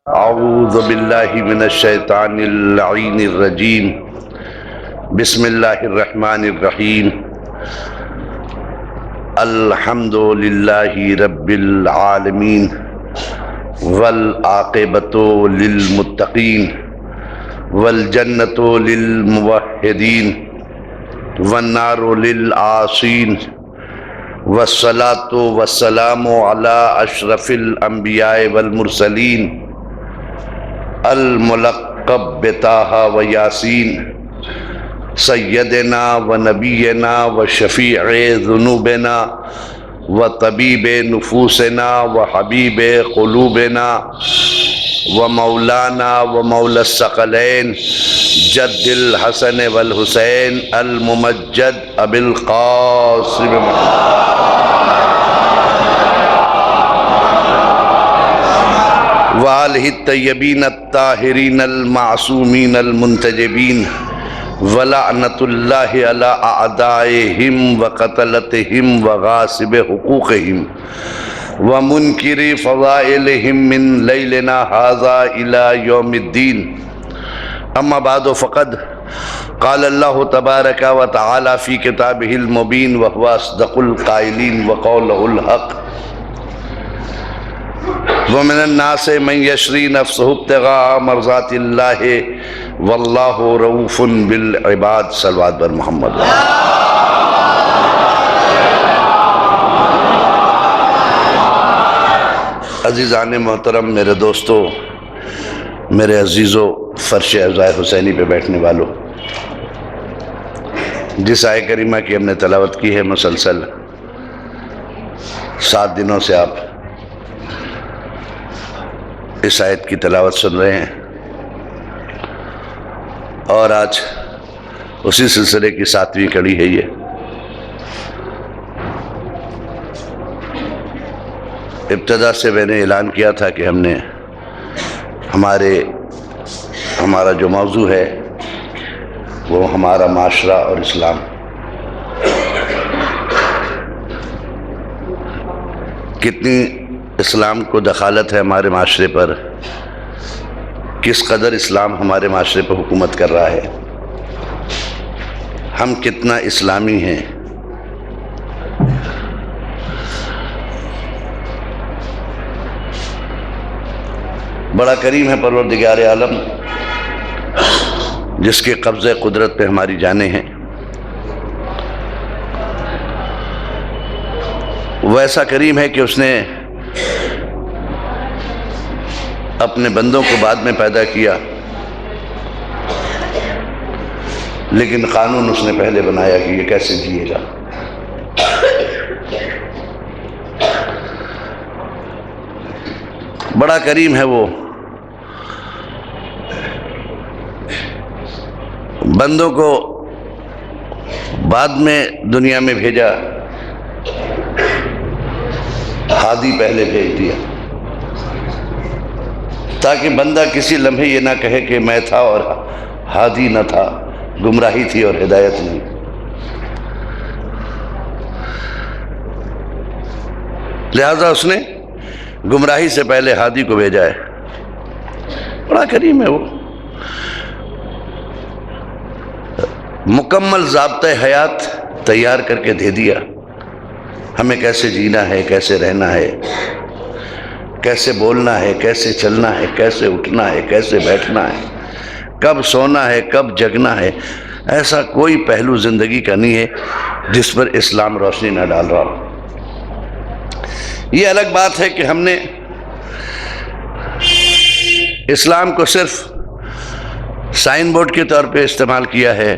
اعوذ باللہ من الشیطان اللعین الرجیم بسم اللہ الرحمن الرحیم الحمد للہ رب العالمین والعاقبۃ للمتقین والجنۃ للموحدین والنار للعاصین والصلاة والسلام علی اشرف الانبیاء والمرسلین الملقب بطٰہٰ و یاسین سیدنا و نبینا و شفیع ذنوبنا و طبیب نفوسنا و حبیب قلوبنا و مولانا و مولا الثقلین جد الحسن والحسین الممجد ابی القاسم وآلہ الطیبین الطاہرین المعصومین المنتجبین ولعنۃ اللہ علی اعدائہم وقتلتہم وغاصب حقوقہم ومنکر فضائلہم من لیلنا ھذا الی یوم الدین اما بعد فقد قال اللہ تبارک و تعالی فی کتابہ المبین وہو اصدق القائلین وقولہ الحق ومن الناس من یشری نفسہ ابتغاء مرضات اللہ واللہ رؤوف بالعباد صلوات بر محمد عزیزان محترم، میرے دوستو، میرے عزیزو، فرش عزائے حسینی پہ بیٹھنے والوں، جس آیت کریمہ کی ہم نے تلاوت کی ہے مسلسل 7 دنوں سے آپ اس آیت کی تلاوت سن رہے ہیں، اور آج اسی سلسلے کی 7ویں کڑی ہے یہ۔ ابتدا سے میں نے اعلان کیا تھا کہ ہم نے ہمارا جو موضوع ہے وہ ہمارا معاشرہ اور اسلام۔ کتنی اسلام کو دخالت ہے ہمارے معاشرے پر، کس قدر اسلام ہمارے معاشرے پر حکومت کر رہا ہے، ہم کتنا اسلامی ہیں۔ بڑا کریم ہے پروردگار عالم، جس کے قبضہ قدرت پہ ہماری جانیں ہیں۔ وہ ایسا کریم ہے کہ اس نے اپنے بندوں کو بعد میں پیدا کیا، لیکن قانون اس نے پہلے بنایا کہ یہ کیسے جیے گا۔ بڑا کریم ہے وہ، بندوں کو بعد میں دنیا میں بھیجا، ہادی پہلے بھیج دیا، تاکہ بندہ کسی لمحے یہ نہ کہے کہ میں تھا اور ہادی نہ تھا، گمراہی تھی اور ہدایت نہیں۔ لہذا اس نے گمراہی سے پہلے ہادی کو بھیجا ہے۔ بڑا کریم ہے وہ، مکمل ضابطۂ حیات تیار کر کے دے دیا، ہمیں کیسے جینا ہے، کیسے رہنا ہے، کیسے بولنا ہے، کیسے چلنا ہے، کیسے اٹھنا ہے، کیسے بیٹھنا ہے، کب سونا ہے، کب جگنا ہے۔ ایسا کوئی پہلو زندگی کا نہیں ہے جس پر اسلام روشنی نہ ڈال رہا ہو۔ یہ الگ بات ہے کہ ہم نے اسلام کو صرف سائن بورڈ کے طور پہ استعمال کیا ہے،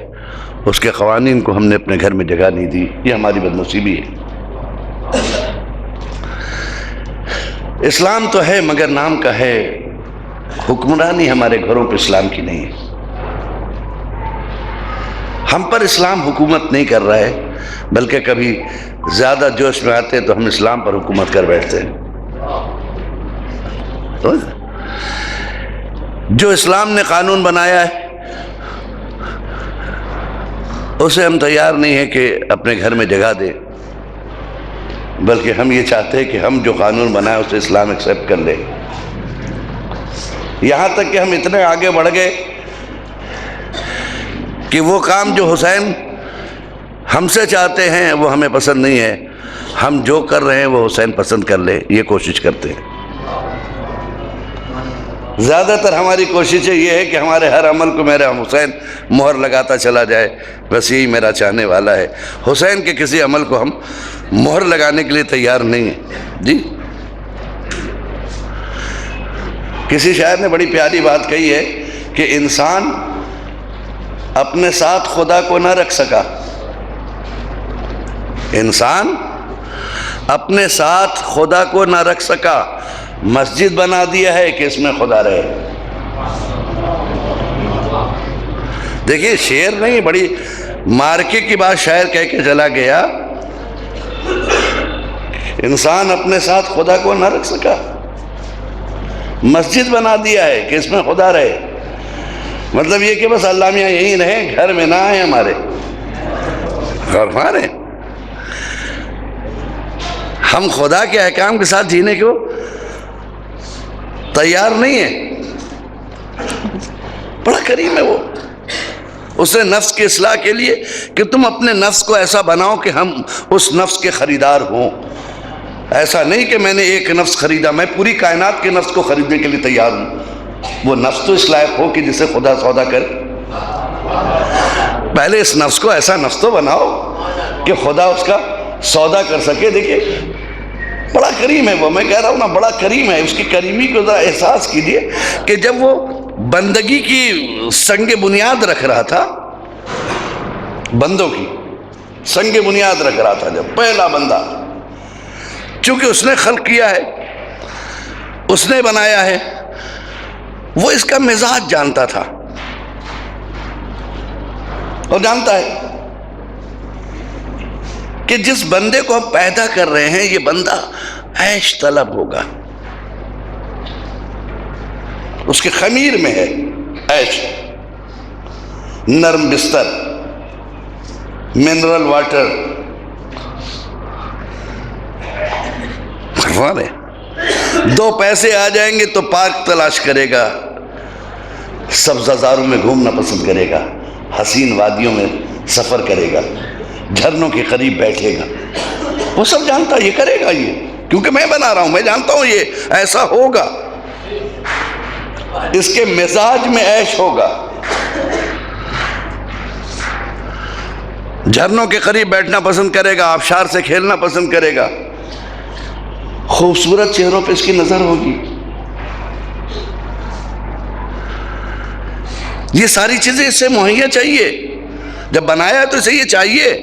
اس کے قوانین کو ہم نے اپنے گھر میں جگہ نہیں دی، یہ ہماری بدنصیبی ہے۔ اسلام تو ہے مگر نام کا ہے، حکمرانی ہمارے گھروں پہ اسلام کی نہیں ہے۔ ہم پر اسلام حکومت نہیں کر رہا ہے، بلکہ کبھی زیادہ جوش میں آتے تو ہم اسلام پر حکومت کر بیٹھتے ہیں۔ تو جو اسلام نے قانون بنایا ہے اسے ہم تیار نہیں ہیں کہ اپنے گھر میں جگہ دیں، بلکہ ہم یہ چاہتے ہیں کہ ہم جو قانون بنائے اسے اسلام ایکسیپٹ کر لے۔ یہاں تک کہ ہم اتنے آگے بڑھ گئے کہ وہ کام جو حسین ہم سے چاہتے ہیں وہ ہمیں پسند نہیں ہے، ہم جو کر رہے ہیں وہ حسین پسند کر لے، یہ کوشش کرتے ہیں۔ زیادہ تر ہماری کوشش یہ ہے کہ ہمارے ہر عمل کو میرا حسین مہر لگاتا چلا جائے، بس یہی میرا چاہنے والا ہے۔ حسین کے کسی عمل کو ہم مہر لگانے کے لیے تیار نہیں ہیں۔ جی کسی شاعر نے بڑی پیاری بات کہی ہے کہ انسان اپنے ساتھ خدا کو نہ رکھ سکا، انسان اپنے ساتھ خدا کو نہ رکھ سکا، مسجد بنا دیا ہے کہ اس میں خدا رہے۔ دیکھیے شعر نہیں، بڑی مارکے کی بات شاعر کہہ کے چلا گیا، انسان اپنے ساتھ خدا کو نہ رکھ سکا، مسجد بنا دیا ہے کہ اس میں خدا رہے۔ مطلب یہ کہ بس اللہ میاں یہیں رہیں، گھر میں نہ آئیں ہمارے، اور ہمارے ہم خدا کے احکام کے ساتھ جینے کو تیار نہیں ہیں۔ بڑا کریم ہے وہ، اس نے نفس کی اصلاح کے لیے کہ تم اپنے نفس کو ایسا بناؤ کہ ہم اس نفس کے خریدار ہوں۔ ایسا نہیں کہ میں نے ایک نفس خریدا، میں پوری کائنات کے نفس کو خریدنے کے لیے تیار ہوں۔ وہ نفس تو اس لائق ہو کہ جسے خدا سودا کرے۔ پہلے اس نفس کو ایسا نفس تو بناؤ کہ خدا اس کا سودا کر سکے۔ دیکھیے بڑا کریم ہے وہ، میں کہہ رہا ہوں نا بڑا کریم ہے۔ اس کی کریمی کو ذرا احساس کیجئے کہ جب وہ بندگی کی سنگ بنیاد رکھ رہا تھا، بندوں کی سنگ بنیاد رکھ رہا تھا، جب پہلا بندہ، چونکہ اس نے خلق کیا ہے، اس نے بنایا ہے، وہ اس کا مزاج جانتا تھا اور جانتا ہے کہ جس بندے کو ہم پیدا کر رہے ہیں یہ بندہ عیش طلب ہوگا، اس کے خمیر میں ہے عیش، نرم بستر، منرل واٹر، دو پیسے آ جائیں گے تو پارک تلاش کرے گا، سبزہ زاروں میں گھومنا پسند کرے گا، حسین وادیوں میں سفر کرے گا، جھرنوں کے قریب بیٹھے گا۔ وہ سب جانتا یہ کرے گا، یہ کیونکہ میں بنا رہا ہوں، میں جانتا ہوں یہ ایسا ہوگا، اس کے مزاج میں عیش ہوگا۔ جھرنوں کے قریب بیٹھنا پسند کرے گا، آبشار سے کھیلنا پسند کرے گا، خوبصورت چہروں پہ اس کی نظر ہوگی۔ یہ ساری چیزیں اس سے مہیا چاہیے، جب بنایا ہے تو اسے یہ چاہیے۔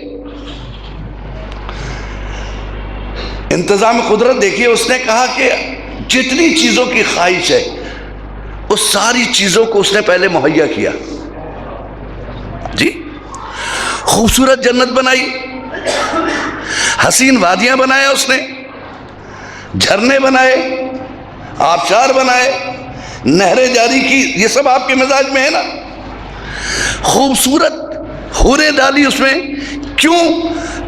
انتظام قدرت دیکھیے، اس نے کہا کہ جتنی چیزوں کی خواہش ہے اس ساری چیزوں کو اس نے پہلے مہیا کیا۔ جی خوبصورت جنت بنائی، حسین وادیاں بنایا اس نے، جھرنے بنائے، آبشار بنائے، نہریں جاری کی، یہ سب آپ کے مزاج میں ہے نا۔ خوبصورت حوریں ڈالی اس میں، کیوں؟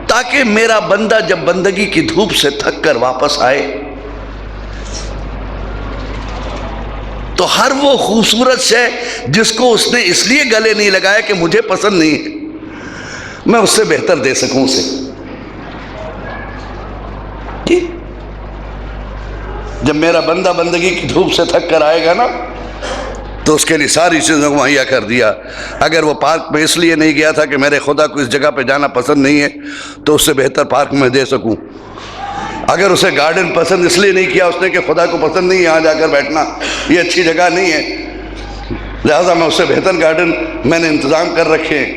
تاکہ میرا بندہ جب بندگی کی دھوپ سے تھک کر واپس آئے تو ہر وہ خوبصورت شے جس کو اس نے اس لیے گلے نہیں لگایا کہ مجھے پسند نہیں ہے، میں اس سے بہتر دے سکوں اسے۔ جب میرا بندہ بندگی کی دھوپ سے تھک کر آئے گا نا تو اس کے لیے ساری چیزوں کو مہیا کر دیا۔ اگر وہ پارک میں اس لیے نہیں گیا تھا کہ میرے خدا کو اس جگہ پہ جانا پسند نہیں ہے تو اس سے بہتر پارک میں دے سکوں۔ اگر اسے گارڈن پسند اس لیے نہیں کیا اس نے کہ خدا کو پسند نہیں ہے یہاں جا کر بیٹھنا، یہ اچھی جگہ نہیں ہے، لہذا میں اس سے بہتر گارڈن میں نے انتظام کر رکھے ہیں۔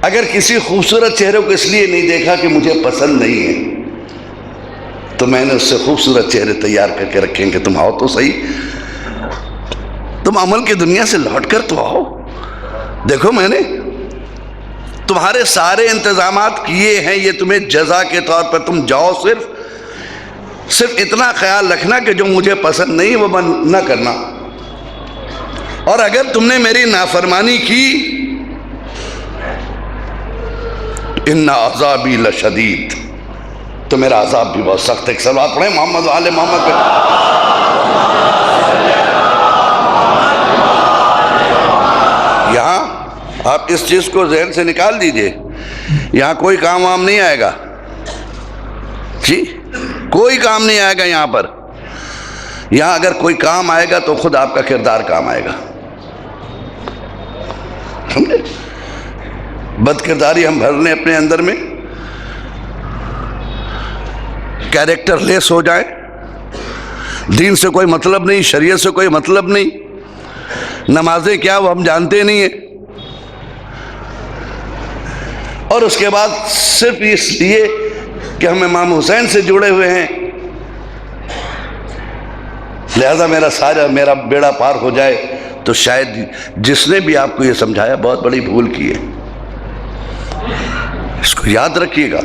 اگر کسی خوبصورت چہرے کو اس لیے نہیں دیکھا کہ مجھے پسند نہیں ہے تو میں نے اس سے خوبصورت چہرے تیار کر کے رکھیں کہ تم آؤ تو صحیح، تم عمل کی دنیا سے لوٹ کر تو آؤ، دیکھو میں نے تمہارے سارے انتظامات کیے ہیں، یہ تمہیں جزا کے طور پر، تم جاؤ، صرف اتنا خیال رکھنا کہ جو مجھے پسند نہیں وہ نہ کرنا، اور اگر تم نے میری نافرمانی کی ان عذابی لشدید، تو میرا عذاب بھی بہت سخت ہے۔ ایک صلوات پڑھیں محمد و آل محمد پہ۔ آپ اس چیز کو ذہن سے نکال دیجئے، یہاں کوئی کام وام نہیں آئے گا جی، کوئی کام نہیں آئے گا یہاں پر. یہاں اگر کوئی کام آئے گا تو خود آپ کا کردار کام آئے گا. سمجھے؟ بد کرداری ہم بھر لیں اپنے اندر میں، کیریکٹر لیس ہو جائیں، دین سے کوئی مطلب نہیں، شریعت سے کوئی مطلب نہیں، نمازیں کیا وہ ہم جانتے نہیں ہیں، اور اس کے بعد صرف اس لیے کہ ہم امام حسین سے جڑے ہوئے ہیں لہذا میرا بیڑا پار ہو جائے. تو شاید جس نے بھی آپ کو یہ سمجھایا بہت بڑی بھول کی ہے. اس کو یاد رکھیے گا،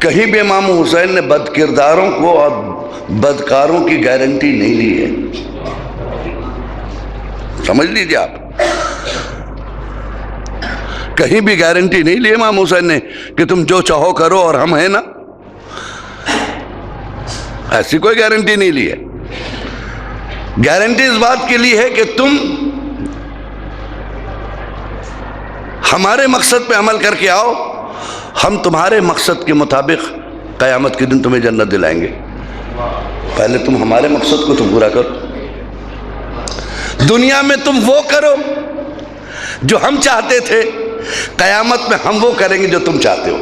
کہیں بھی امام حسین نے بد کرداروں کو اور بدکاروں کی گارنٹی نہیں لی ہے. سمجھ لیجیے آپ، کہیں بھی گارنٹی نہیں لی امام حسین نے کہ تم جو چاہو کرو اور ہم ہیں نا، ایسی کوئی گارنٹی نہیں لی ہے. گارنٹی اس بات کے لیے ہے کہ تم ہمارے مقصد پہ عمل کر کے آؤ، ہم تمہارے مقصد کے مطابق قیامت کے دن تمہیں جنت دلائیں گے. پہلے تم ہمارے مقصد کو تو پورا کرو، دنیا میں تم وہ کرو جو ہم چاہتے تھے، قیامت میں ہم وہ کریں گے جو تم چاہتے ہو.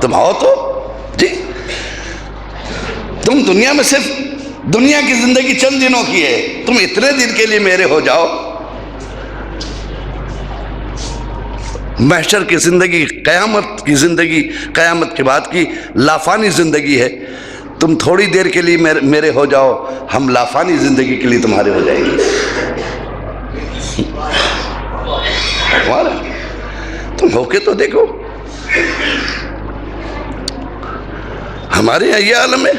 تم ہو تو جی، تم دنیا میں صرف دنیا کی زندگی چند دنوں کی ہے، تم اتنے دن کے لیے میرے ہو جاؤ. محشر کی زندگی، قیامت کی زندگی، قیامت کے بعد کی لافانی زندگی ہے. تم تھوڑی دیر کے لیے میرے ہو جاؤ، ہم لافانی زندگی کے لیے تمہارے ہو جائیں گے. تم ہو کے تو دیکھو. ہمارے یہاں یہ عالم ہے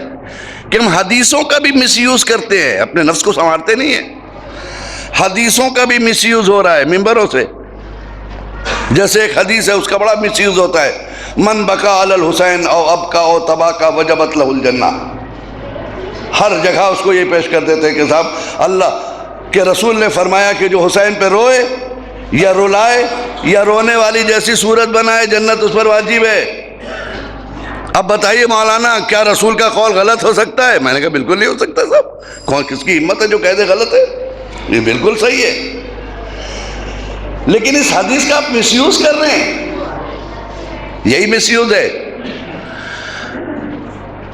کہ ہم حدیثوں کا بھی مس یوز کرتے ہیں، اپنے نفس کو سنوارتے نہیں ہیں. حدیثوں کا بھی مس یوز ہو رہا ہے ممبروں سے. جیسے ایک حدیث ہے اس کا بڑا مس یوز ہوتا ہے، من بکا علی الحسین او ابکا او تباکا وجبت لہ الجنہ. ہر جگہ اس کو یہ پیش کر دیتے ہیں کہ صاحب اللہ کے رسول نے فرمایا کہ جو حسین پہ روئے یا رلائے یا رونے والی جیسی صورت بنائے جنت اس پر واجب ہے. اب بتائیے مولانا کیا رسول کا قول غلط ہو سکتا ہے؟ میں نے کہا بالکل نہیں ہو سکتا صاحب. کون کس کی ہمت ہے جو کہہ دے غلط ہے؟ یہ بالکل صحیح ہے. لیکن اس حدیث کا آپ مس یوز کر رہے ہیں، یہی مس یوز ہے.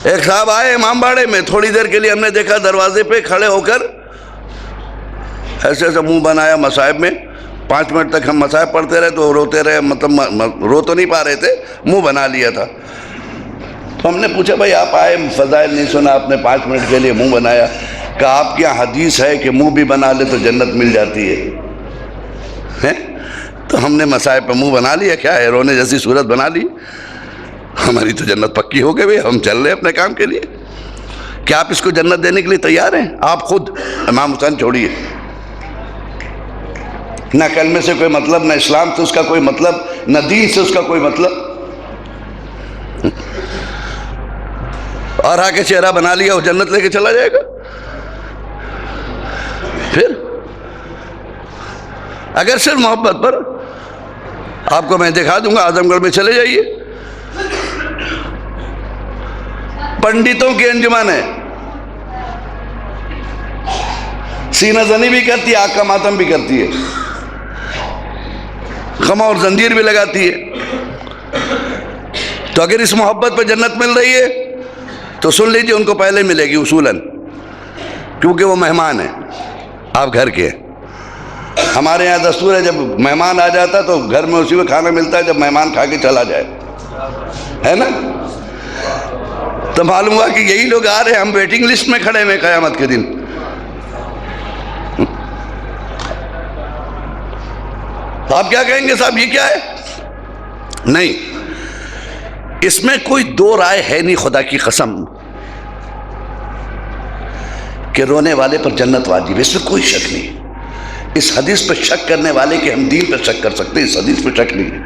ایک صاحب آئے امام باڑے میں، تھوڑی دیر کے لیے ہم نے دیکھا دروازے پہ کھڑے ہو کر ایسے ایسے منہ بنایا مصائب میں. 5 منٹ تک ہم مصائب پڑھتے رہے تو روتے رہے، مطلب رو تو نہیں پا رہے تھے، منہ بنا لیا تھا. تو ہم نے پوچھا بھائی آپ آئے فضائل نہیں سنا، آپ نے 5 منٹ کے لیے منہ بنایا. کہا آپ کی یہاں حدیث ہے کہ منہ بھی بنا لے تو جنت مل جاتی ہے. تو ہم نے مصائب پہ منہ بنا لیا، کیا ہے رونے جیسی صورت بنا لی. ہماری تو جنت پکی ہو گئی، ہم چل رہے اپنے کام کے لیے. کیا آپ اس کو جنت دینے کے لیے تیار ہیں؟ آپ خود امام حسین چھوڑیے، نہ کلمے سے کوئی مطلب، نہ اسلام سے اس کا کوئی مطلب، نہ دین سے اس کا کوئی مطلب، اور آگے چہرہ بنا لیا وہ جنت لے کے چلا جائے گا. پھر اگر صرف محبت پر، آپ کو میں دکھا دوں گا اعظم گڑھ میں چلے جائیے، پنڈتوں کی انجمن ہے، سینہ زنی بھی کرتی ہے، آگ کا ماتم بھی کرتی ہے، خمہ اور زنجیر بھی لگاتی ہے. تو اگر اس محبت پہ جنت مل رہی ہے تو سن لیجئے ان کو پہلے ملے گی اصولاً، کیونکہ وہ مہمان ہیں، آپ گھر کے. ہمارے یہاں دستور ہے جب مہمان آ جاتا تو گھر میں اسی میں کھانا ملتا ہے جب مہمان کھا کے چلا جائے، ہے نا. تو معلوم ہوا کہ یہی لوگ آ رہے ہیں، ہم ویٹنگ لسٹ میں کھڑے ہوئے قیامت کے دن. تو آپ کیا کہیں گے صاحب یہ کیا ہے؟ نہیں، اس میں کوئی دو رائے ہے نہیں، خدا کی قسم، کہ رونے والے پر جنت واجب ہے، اس میں کوئی شک نہیں. اس حدیث پہ شک کرنے والے کہ ہم دین پہ شک کر سکتے ہیں، اس حدیث پہ شک نہیں ہے،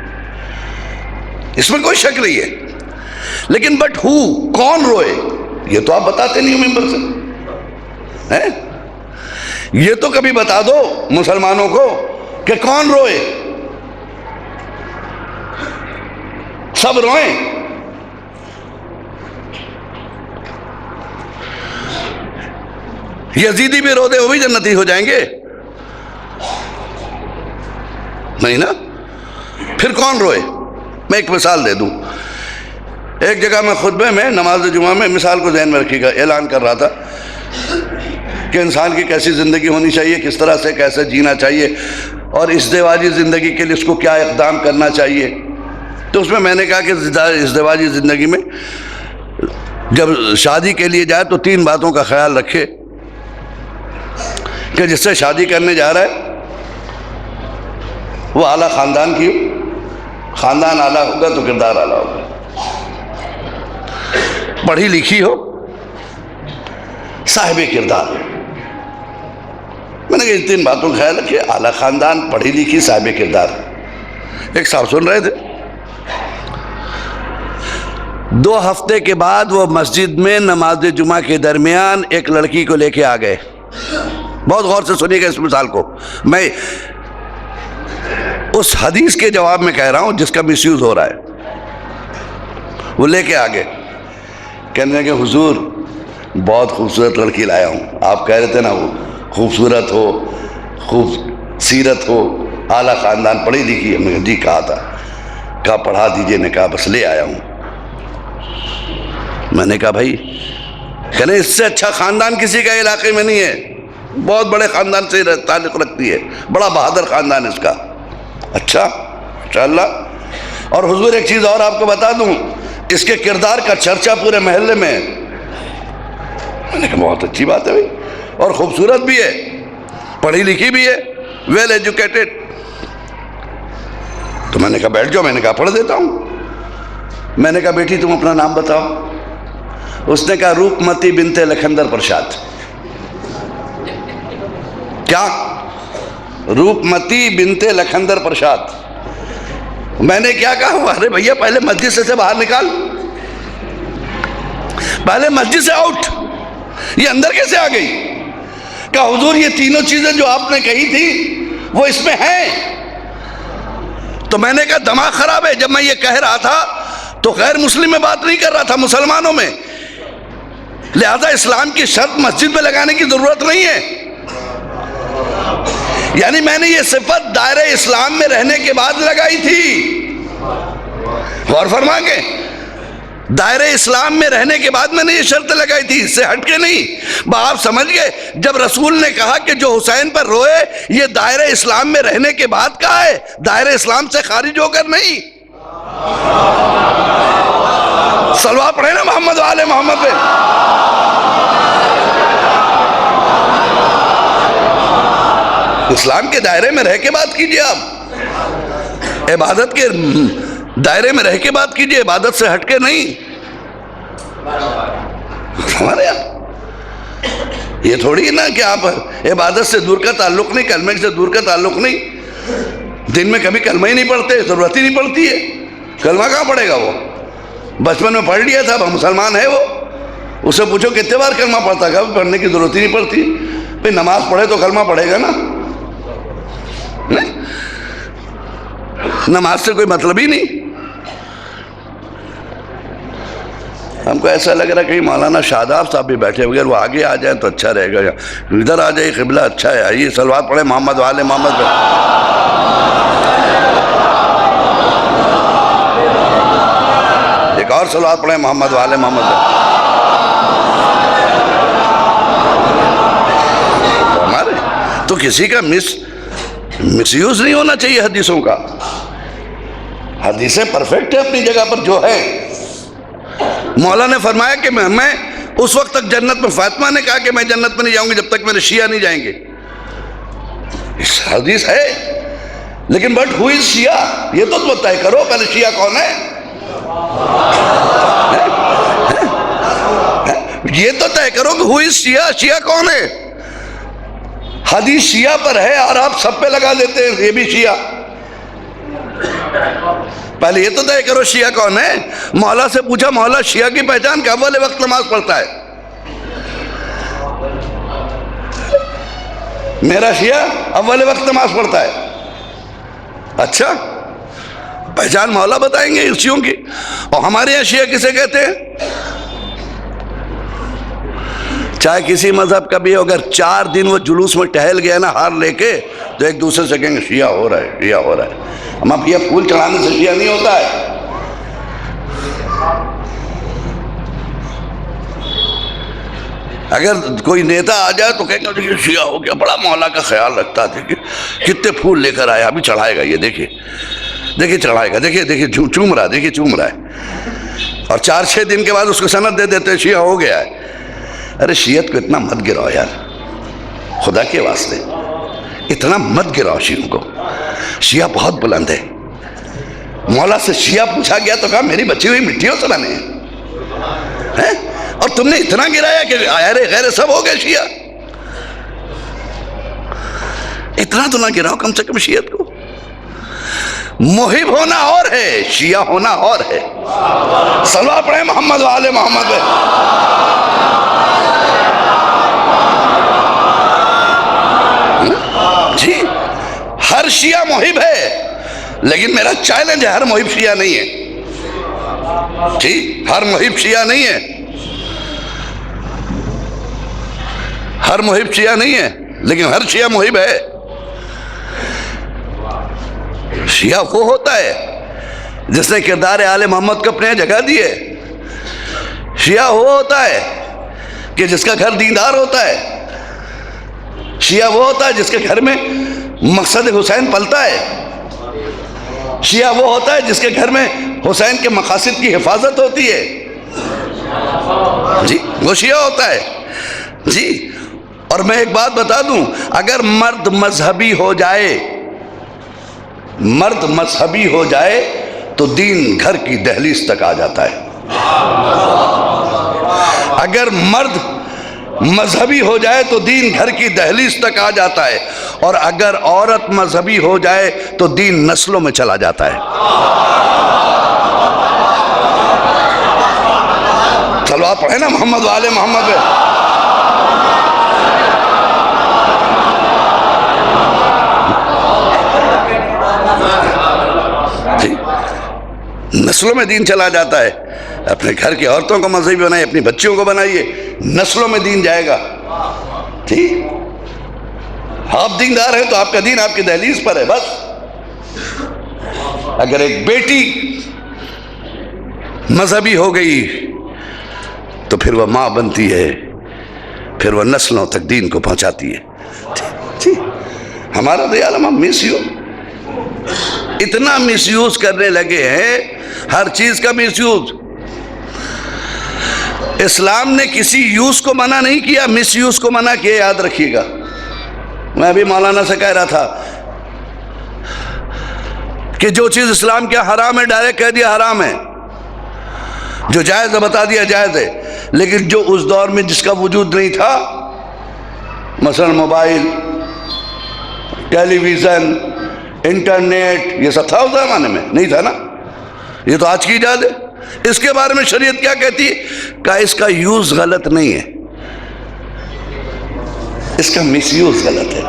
اس میں کوئی شک نہیں ہے. لیکن بٹ کون روئے یہ تو آپ بتاتے نہیں ہو ممبر سے. یہ تو کبھی بتا دو مسلمانوں کو کہ کون روئے؟ سب روئیں؟ یزیدی بھی رو دے وہ بھی جنتی ہو جائیں گے؟ نہیں نا؟ پھر کون روئے؟ میں ایک مثال دے دوں. ایک جگہ میں خطبے میں نماز جمعہ میں مثال کو ذہن میں رکھیے گا اعلان کر رہا تھا کہ انسان کی کیسی زندگی ہونی چاہیے، کس طرح سے کیسے جینا چاہیے، اور ازدواجی زندگی کے لیے اس کو کیا اقدام کرنا چاہیے. تو اس میں میں نے کہا کہ ازدواجی زندگی میں جب شادی کے لیے جائے تو 3 باتوں کا خیال رکھے کہ جس سے شادی کرنے جا رہا ہے وہ اعلیٰ خاندان کی ہو، خاندان اعلیٰ ہوگا تو کردار اعلیٰ ہوگا، پڑھی لکھی ہو، صاحب کردار. میں نے کہا ان 3 باتوں کا خیال رکھے، اعلیٰ خاندان، پڑھی لکھی، صاحب کردار. ایک صاحب سن رہے تھے. 2 ہفتے کے بعد وہ مسجد میں نماز جمعہ کے درمیان ایک لڑکی کو لے کے آ گئے. بہت غور سے سنیے گا اس مثال کو، میں اس حدیث کے جواب میں کہہ رہا ہوں جس کا مس یوز ہو رہا ہے. وہ لے کے آگے کہنے کہ حضور بہت خوبصورت لڑکی لایا ہوں. آپ کہہ رہے تھے نا وہ خوبصورت ہو، خوب سیرت ہو، اعلیٰ خاندان، پڑھی لکھی. ہم نے جی کہا تھا، کہا پڑھا دیجئے. نے کہا بس لے آیا ہوں. میں نے کہا بھائی، کہنے اس سے اچھا خاندان کسی کا علاقے میں نہیں ہے، بہت بڑے خاندان سے تعلق رکھتی ہے، بڑا بہادر خاندان اس کا. اچھا انشاءاللہ. اور حضور ایک چیز اور آپ کو بتا دوں، اس کے کردار کا چرچا پورے محلے میں ہے. میں نے کہا بہت اچھی بات ہے بھائی، اور خوبصورت بھی ہے، پڑھی لکھی بھی ہے، ویل ایجوکیٹڈ. تو میں نے کہا بیٹھ جاؤ. میں نے کہا پڑھ دیتا ہوں. میں نے کہا بیٹی تم اپنا نام بتاؤ. اس نے کہا روپمتی بنت لکھندر پرساد. کیا؟ روپمتی بنت لکھندر پرساد. میں نے کیا کہا؟ ارے بھیا پہلے مسجد سے باہر نکال، پہلے مسجد سے آؤٹ. یہ اندر کیسے آ گئی؟ کہا حضور یہ تینوں چیزیں جو آپ نے کہی تھی وہ اس میں ہیں. تو میں نے کہا دماغ خراب ہے. جب میں یہ کہہ رہا تھا تو غیر مسلم میں بات نہیں کر رہا تھا، مسلمانوں میں. لہذا اسلام کی شرط مسجد میں لگانے کی ضرورت نہیں ہے. یعنی میں نے یہ صفت دائرہ اسلام میں رہنے کے بعد لگائی تھی. غور فرما کے دائرہ اسلام میں رہنے کے بعد میں نے یہ شرط لگائی تھی، اس سے ہٹ کے نہیں. آپ سمجھ گئے جب رسول نے کہا کہ جو حسین پر روئے یہ دائرہ اسلام میں رہنے کے بعد کہا ہے، دائرہ اسلام سے خارج ہو کر نہیں. صلوات پڑھیں نا محمد وآل محمد پہ. اسلام کے دائرے میں رہ کے بات کیجئے، آپ عبادت کے دائرے میں رہ کے بات کیجئے، عبادت سے ہٹ کے نہیں. ہمارے یہاں یہ تھوڑی نا کہ آپ عبادت سے دور کا تعلق نہیں، کلمے سے دور کا تعلق نہیں. دن میں کبھی کلمہ ہی نہیں پڑھتے، ضرورت ہی نہیں پڑتی ہے. کلمہ کہاں پڑھے گا؟ وہ بچپن میں پڑھ لیا تھا، مسلمان ہے وہ. اس سے پوچھو کتنے بار کلمہ پڑھتا ہے؟ پڑھنے کی ضرورت ہی نہیں پڑتی. بھئی نماز پڑھے تو کلمہ پڑھے گا نا. نماز سے کوئی مطلب ہی نہیں. ہم کو ایسا لگ رہا ہے کہیں مولانا شاداب صاحب بھی بیٹھے بغیر وہ آگے آ جائیں تو اچھا رہے گا. ادھر آ جائے، قبلہ اچھا ہے. آئیے صلوات پڑھیں محمد وآل محمد پہ. ایک اور صلوات پڑھیں محمد وآل محمد پہ. ہمارے تو کسی کا مس یوز نہیں ہونا چاہیے حدیثوں کا. حدیثیں پرفیکٹ ہے اپنی جگہ پر جو ہے. مولا نے فرمایا کہ میں اس وقت تک جنت میں، فاطمہ نے کہا کہ میں جنت میں نہیں جاؤں گی جب تک میرے شیعہ نہیں جائیں گے. اس حدیث ہے، لیکن بٹ ہو از شیعہ یہ تو طے کرو پہلے. شیعہ کون ہے یہ تو طے کرو کہ ہو از شیعہ. شیعہ کون ہے؟ حدیث شیعہ پر ہے اور آپ سب پہ لگا دیتے ہیں یہ بھی شیعہ. پہلے یہ تو طے کرو شیعہ کون ہے. مولا سے پوچھا مولا شیعہ کی پہچان کیا؟ اول وقت نماز پڑھتا ہے. میرا شیعہ اول وقت نماز پڑھتا ہے. اچھا، پہچان مولا بتائیں گے شیعوں کی. اور ہمارے یہاں شیعہ کسے کہتے ہیں؟ چاہے کسی مذہب کا بھی ہو، اگر 4 دن وہ جلوس میں ٹہل گیا نا ہار لے کے، تو ایک دوسرے سے کہیں گے شیعہ ہو رہا ہے، شیعہ ہو رہا ہے. ہم اب یہ پھول چڑھانے سے شیعہ نہیں ہوتا ہے. اگر کوئی نیتا آ جائے تو کہیں گے یہ شیعہ ہو گیا، بڑا مولا کا خیال رکھتا تھا کہ کتنے پھول لے کر آیا، ابھی چڑھائے گا، یہ دیکھیے دیکھیے چڑھائے گا، دیکھیے دیکھیے چوم رہا ہے، دیکھیے چوم رہا ہے. اور 4-6 دن کے بعد اس کو سند دے دیتے شیعہ ہو گیا ہے. ارے شیعت کو اتنا مت گراؤ یار، خدا کے واسطے اتنا مت گراؤ شیعوں کو. شیعہ بہت بلند ہے. مولا سے شیعہ پوچھا گیا تو کہا میری بچی ہوئی مٹیوں سے بنے ہیں، اور تم نے اتنا گرایا کہ آیرے غیر سب ہو گئے شیعہ. اتنا تو نہ گراؤ کم سے کم شیعت کو. محب ہونا اور ہے، شیعہ ہونا اور ہے. صلوات پڑھیں محمد و آل محمد. جی ہر شیعہ محب ہے، لیکن میرا چیلنج ہے ہر محب شیعہ نہیں ہے. جی ہر محب شیعہ نہیں ہے، ہر محب شیعہ نہیں ہے، لیکن ہر شیعہ محب ہے. شیعہ وہ ہوتا ہے جس نے کردار آل محمد کو اپنے جگہ دی ہے. شیعہ وہ ہوتا ہے کہ جس کا گھر دیندار ہوتا ہے. شیعہ وہ ہوتا ہے جس کے گھر میں مقصد حسین پلتا ہے. شیعہ وہ ہوتا ہے جس کے گھر میں حسین کے مقاصد کی حفاظت ہوتی ہے. جی وہ شیعہ ہوتا ہے. جی اور میں ایک بات بتا دوں، اگر مرد مذہبی ہو جائے، مرد مذہبی ہو جائے تو دین گھر کی دہلیز تک آ جاتا ہے. اگر مرد مذہبی ہو جائے تو دین گھر کی دہلیز تک آ جاتا ہے، اور اگر عورت مذہبی ہو جائے تو دین نسلوں میں چلا جاتا ہے. چلو آپ پڑھیں نا محمد و آل محمد. نسلوں میں دین چلا جاتا ہے. اپنے گھر کی عورتوں کو مذہبی بنائیے، اپنی بچیوں کو بنائیے، نسلوں میں دین جائے گا. ٹھیک، آپ دیندار ہیں تو آپ کا دین آپ کی دہلیز پر ہے بس. اگر ایک بیٹی مذہبی ہو گئی تو پھر وہ ماں بنتی ہے، پھر وہ نسلوں تک دین کو پہنچاتی ہے. ٹھیک، ہمارا تو عالم ہم مس یو اتنا مس یوز کرنے لگے ہیں، ہر چیز کا مس یوز. اسلام نے کسی یوز کو منع نہیں کیا، مس یوز کو منع کیا، یاد رکھیے گا. میں ابھی مولانا سے کہہ رہا تھا کہ جو چیز اسلام کیا حرام ہے ڈائریکٹ کہہ دیا حرام ہے، جو جائز ہے بتا دیا جائز ہے. لیکن جو اس دور میں جس کا وجود نہیں تھا، مثلا موبائل، ٹیلی ویژن، انٹرنیٹ، یہ سب تھا اس زمانے میں؟ نہیں تھا نا. یہ تو آج کی ایجاد ہے. اس کے بارے میں شریعت کیا کہتی ہے؟ کہ اس کا یوز غلط نہیں ہے، اس کا مس یوز غلط ہے.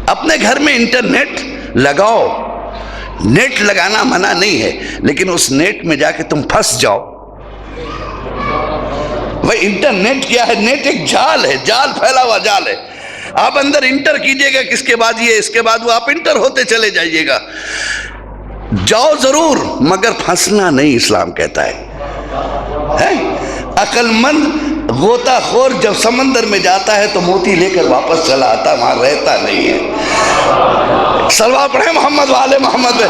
اپنے گھر میں انٹرنیٹ لگاؤ، نیٹ لگانا منع نہیں ہے، لیکن اس نیٹ میں جا کے تم پھنس جاؤ. وہ انٹرنیٹ کیا ہے؟ نیٹ ایک جال ہے، جال پھیلا ہوا جال ہے. آپ اندر انٹر کیجئے گا، کس کے بعد یہ، اس کے بعد وہ، آپ انٹر ہوتے چلے جائیے گا. جاؤ ضرور مگر پھنسنا نہیں، اسلام کہتا ہے. عقل مند غوطہ خور جب سمندر میں جاتا ہے تو موتی لے کر واپس چلا آتا، وہاں رہتا نہیں ہے. صلوات پڑھیں محمد و آل محمد.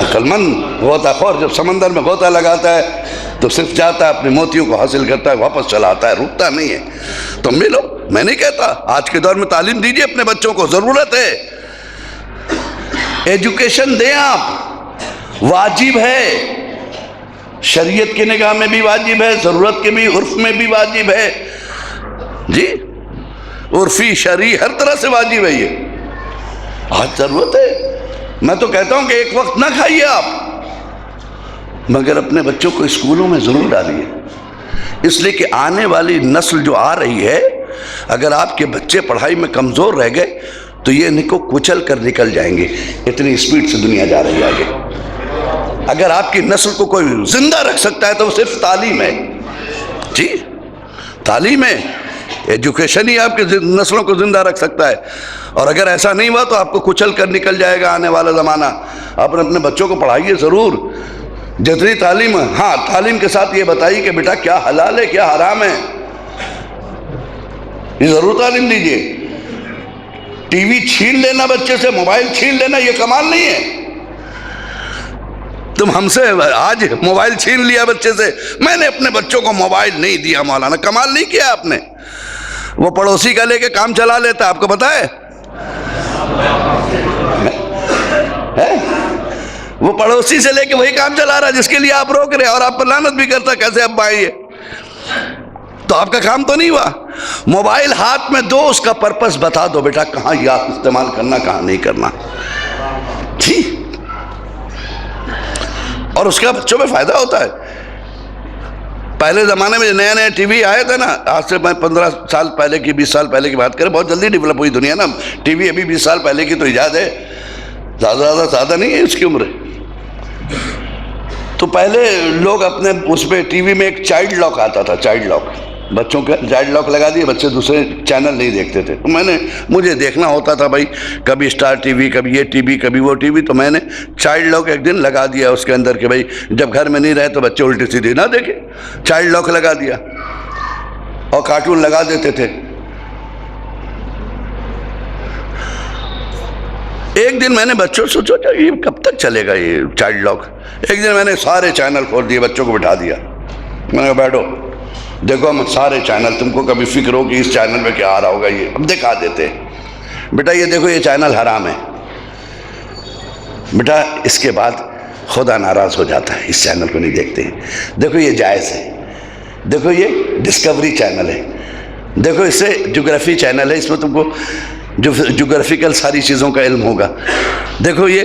عقل مند غوطہ خور جب سمندر میں غوطہ لگاتا ہے تو صرف جاتا ہے، اپنے موتیوں کو حاصل کرتا ہے، واپس چلا آتا ہے، رکتا نہیں ہے. تم بھی لو، میں نہیں کہتا. آج کے دور میں تعلیم دیجئے اپنے بچوں کو، ضرورت ہے. ایجوکیشن دیں آپ، واجب ہے، شریعت کی نگاہ میں بھی واجب ہے، ضرورت کے بھی، عرف میں بھی واجب ہے. جی عرفی شرعی ہر طرح سے واجب ہے. یہ آج ضرورت ہے. میں تو کہتا ہوں کہ ایک وقت نہ کھائیے آپ، مگر اپنے بچوں کو اسکولوں میں ضرور ڈالیے، اس لیے کہ آنے والی نسل جو آ رہی ہے، اگر آپ کے بچے پڑھائی میں کمزور رہ گئے تو یہ ان کو کچل کر نکل جائیں گے، اتنی اسپیڈ سے دنیا جا رہی ہے آگے۔ اگر آپ کی نسل کو کوئی زندہ رکھ سکتا ہے تو وہ صرف تعلیم ہے، جی تعلیم ہے، ایجوکیشن ہی آپ کی نسلوں کو زندہ رکھ سکتا ہے۔ اور اگر ایسا نہیں ہوا تو آپ کو کچل کر نکل جائے گا آنے والا زمانہ۔ آپ اپنے بچوں کو پڑھائیے ضرور، جتنی تعلیم، ہاں تعلیم کے ساتھ یہ بتائیے کہ بیٹا کیا حلال ہے کیا حرام ہے، یہ ضرور تعلیم دیجیے۔ ٹی وی چھین لینا بچے سے، موبائل چھین لینا، یہ کمال نہیں ہے۔ تم ہم سے آج موبائل چھین لیا بچے سے، میں نے اپنے بچوں کو موبائل نہیں دیا مولانا، کمال نہیں کیا آپ نے۔ وہ پڑوسی کا لے کے کام چلا لیتا، آپ کو پتا ہے؟ وہ پڑوسی سے لے کے وہی کام چلا رہا جس کے لیے آپ روک رہے، اور آپ پر لعنت بھی کرتا، کیسے ابا آئیے؟ تو آپ کا کام تو نہیں ہوا۔ موبائل ہاتھ میں دو، اس کا پرپس بتا دو، بیٹا کہاں یہ استعمال کرنا کہاں نہیں کرنا، جی۔ اور اس کا بچوں میں فائدہ ہوتا ہے۔ پہلے زمانے میں نئے نئے ٹی وی آئے تھے نا، آج سے 15 سال پہلے کی 20 سال پہلے کی بات کریں، بہت جلدی ڈیولپ ہوئی دنیا نا۔ ٹی وی ابھی 20 سال پہلے کی تو ایجاد ہے، زیادہ نہیں ہے اس کی عمر۔ تو پہلے لوگ اپنے اس پہ ٹی وی میں ایک چائلڈ لاک آتا تھا، چائلڈ لاک، بچوں کا چائلڈ لاک لگا دیے، بچے دوسرے چینل نہیں دیکھتے تھے۔ تو مجھے دیکھنا ہوتا تھا بھائی، کبھی اسٹار ٹی وی، کبھی یہ ٹی وی، کبھی وہ ٹی وی، تو میں نے چائلڈ لاک ایک دن لگا دیا اس کے اندر کہ بھائی جب گھر میں نہیں رہے تو بچے الٹی سیدھی نہ دیکھیں، چائلڈ لاک لگا دیا اور کارٹون لگا دیتے تھے۔ ایک دن میں نے بچوں سے سوچا یہ کب تک چلے گا یہ چائلڈ لاک۔ ایک دن میں نے سارے چینل کھول دیے، بچوں کو بٹھا دیا، میں نے کہا بیٹھو دیکھو ہم سارے چینل، تم کو کبھی فکر ہو کہ اس چینل میں کیا آ رہا ہوگا، یہ اب دکھا دیتے ہیں۔ بیٹا یہ دیکھو یہ چینل حرام ہے، بیٹا اس کے بعد خدا ناراض ہو جاتا ہے، اس چینل کو نہیں دیکھتے ہیں۔ دیکھو یہ جائز ہے، دیکھو یہ ڈسکوری چینل ہے، دیکھو اس سے جغرافی چینل ہے، اس میں تم کو جو جغرافیکل ساری چیزوں کا علم ہوگا، دیکھو یہ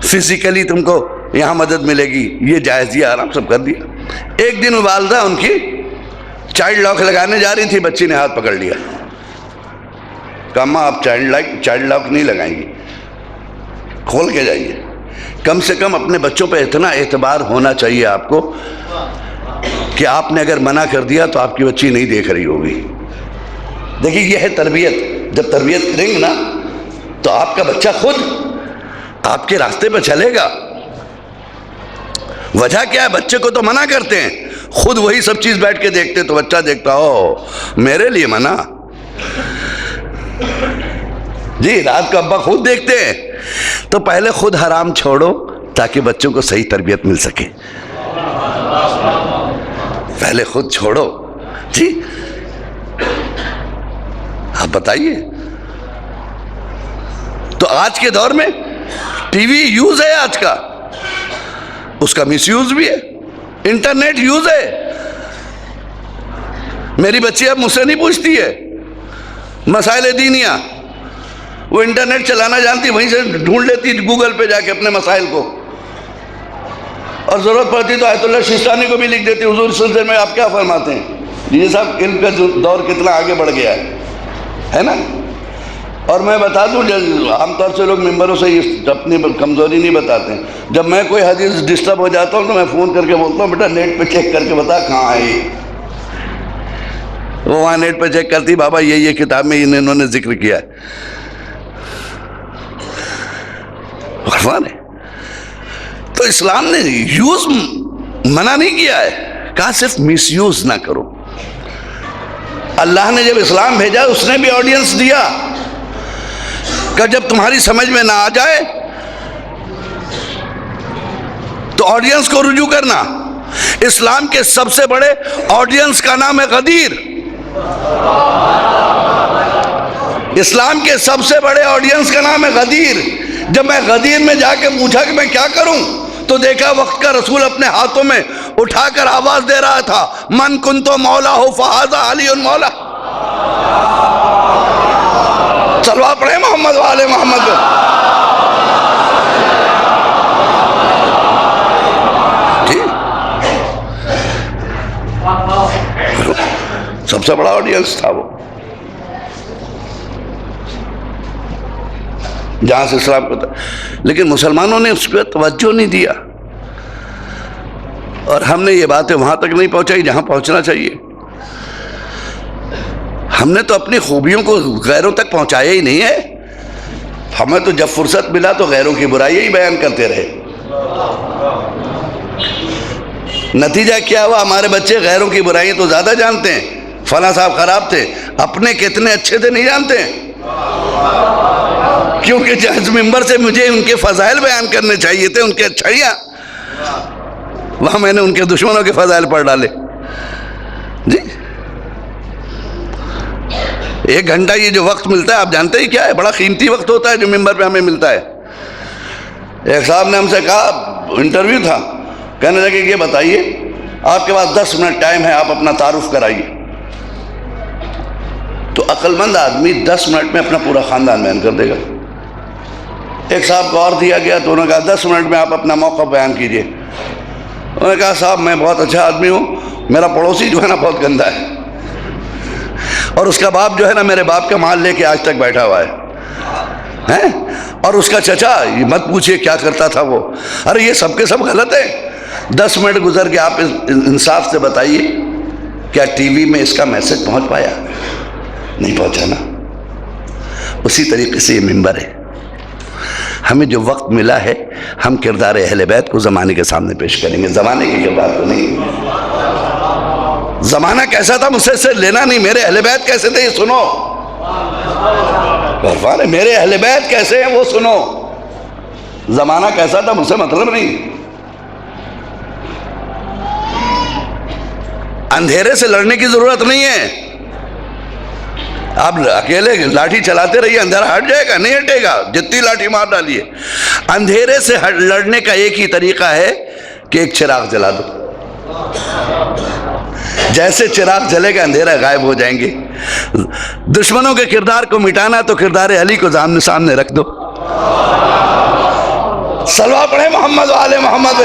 فزیکلی تم کو یہاں مدد ملے گی، یہ جائز، یہ آرام سب کر دیا۔ ایک دن والدہ ان کی چائلڈ لاک لگانے جا رہی تھی، بچی نے ہاتھ پکڑ لیا، کہا اماں آپ چائلڈ لاک نہیں لگائیں گی، کھول کے جائیے۔ کم سے کم اپنے بچوں پہ اتنا اعتبار ہونا چاہیے آپ کو کہ آپ نے اگر منع کر دیا تو آپ کی بچی نہیں دیکھ رہی ہوگی۔ دیکھیے یہ ہے تربیت، جب تربیت کریں گے نا تو آپ کا بچہ خود آپ کے راستے پہ چلے گا۔ وجہ کیا ہے؟ بچے کو تو منع کرتے ہیں، خود وہی سب چیز بیٹھ کے دیکھتے تو بچہ دیکھتا ہو میرے لیے منع، جی رات کو ابا خود دیکھتے ہیں۔ تو پہلے خود حرام چھوڑو تاکہ بچوں کو صحیح تربیت مل سکے، پہلے خود چھوڑو، جی آپ بتائیے۔ تو آج کے دور میں ٹی وی یوز ہے آج کا، اس کا مس یوز بھی ہے، انٹرنیٹ یوز ہے۔ میری بچی اب مجھ سے نہیں پوچھتی ہے مسائل دینیہ، وہ انٹرنیٹ چلانا جانتی، وہیں سے ڈھونڈ لیتی گوگل پہ جا کے اپنے مسائل کو، اور ضرورت پڑتی تو آیت اللہ سیستانی کو بھی لکھ دیتی حضور صلی اللہ علیہ وسلم میں آپ کیا فرماتے ہیں۔ یہ سب علم کا دور کتنا آگے بڑھ گیا ہے نا۔ اور میں بتا دوں، عام طور سے لوگ ممبروں سے اپنی کمزوری نہیں بتاتے ہیں، جب میں کوئی حدیث ڈسٹرب ہو جاتا ہوں تو میں فون کر کے بولتا ہوں بیٹا نیٹ پہ چیک کر کے بتا کہاں ہے یہ۔ وہ وہاں نیٹ پہ چیک کرتی، بابا یہ کتاب میں انہوں نے ذکر کیا ہے۔ عرفان ہے تو اسلام نے یوز منع نہیں کیا ہے، کہا صرف مس یوز نہ کرو۔ اللہ نے جب اسلام بھیجا اس نے بھی آڈینس دیا کہ جب تمہاری سمجھ میں نہ آ جائے تو آڈینس کو رجوع کرنا۔ اسلام کے سب سے بڑے آڈینس کا نام ہے غدیر، اسلام کے سب سے بڑے آڈینس کا نام ہے غدیر۔ جب میں غدیر میں جا کے پوچھا کہ میں کیا کروں تو دیکھا وقت کا رسول اپنے ہاتھوں میں اٹھا کر آواز دے رہا تھا، من کنتو مولا ہو فہذا علی مولا۔ صلوات پڑھیں محمد والے محمد۔ سب سے بڑا آڈینس تھا وہ، جہاں سے اسلام کو تھا، لیکن مسلمانوں نے اس پہ توجہ نہیں دیا، اور ہم نے یہ باتیں وہاں تک نہیں پہنچائی جہاں پہنچنا چاہیے۔ ہم نے تو اپنی خوبیوں کو غیروں تک پہنچایا ہی نہیں ہے، ہمیں تو جب فرصت ملا تو غیروں کی برائیاں ہی بیان کرتے رہے۔ نتیجہ کیا ہوا؟ ہمارے بچے غیروں کی برائیاں تو زیادہ جانتے ہیں، فلاں صاحب خراب تھے، اپنے کتنے اچھے تھے نہیں جانتے ہیں، کیونکہ جس ممبر سے مجھے ان کے فضائل بیان کرنے چاہیے تھے، ان کے اچھائیاں، وہاں میں نے ان کے دشمنوں کے فضائل پڑھ ڈالے۔ جی 1 گھنٹہ یہ جو وقت ملتا ہے آپ جانتے ہی کیا ہے، بڑا قیمتی وقت ہوتا ہے جو ممبر پہ ہمیں ملتا ہے۔ ایک صاحب نے ہم سے کہا، انٹرویو تھا، کہنے لگے یہ بتائیے آپ کے پاس 10 منٹ ٹائم ہے، آپ اپنا تعارف کرائیے۔ تو عقل مند آدمی 10 منٹ میں اپنا پورا خاندان بیان کر دے گا۔ ایک صاحب کو اور دیا گیا تو انہوں نے کہا 10 منٹ میں آپ اپنا موقف بیان کیجئے۔ انہوں نے کہا صاحب میں بہت اچھا آدمی ہوں، میرا پڑوسی جو ہے نا بہت گندا ہے، اور اس کا باپ جو ہے نا میرے باپ کا مال لے کے آج تک بیٹھا ہوا ہے، اور اس کا چچا یہ مت پوچھئے کیا کرتا تھا وہ۔ ارے یہ سب کے سب غلط ہے۔ 10 منٹ گزر کے آپ انصاف سے بتائیے کیا ٹی وی میں اس کا میسج پہنچ پایا؟ نہیں پہنچا نا۔ اسی طریقے سے یہ ممبر ہے، ہمیں جو وقت ملا ہے ہم کردار اہل بیت کو زمانے کے سامنے پیش کریں گے، زمانے کے کردار کو نہیں۔ زمانہ کیسا تھا مجھ سے لینا نہیں، میرے اہل بیت کیسے تھے یہ سنو، میرے اہل بیت کیسے ہیں وہ سنو، زمانہ کیسا تھا مجھ سے مطلب نہیں۔ اندھیرے سے لڑنے کی ضرورت نہیں ہے، آپ اکیلے لاٹھی چلاتے رہیے، اندھیرا ہٹ جائے گا؟ نہیں ہٹے گا، جتنی لاٹھی مار ڈالیے۔ اندھیرے سے لڑنے کا ایک ہی طریقہ ہے کہ ایک چراغ جلا دو، جیسے چراغ جلے گا اندھیرا غائب ہو جائیں گے۔ دشمنوں کے کردار کو مٹانا تو کردار علی کو سامنے رکھ دو۔ صلوات پڑھیں محمد و آل محمد۔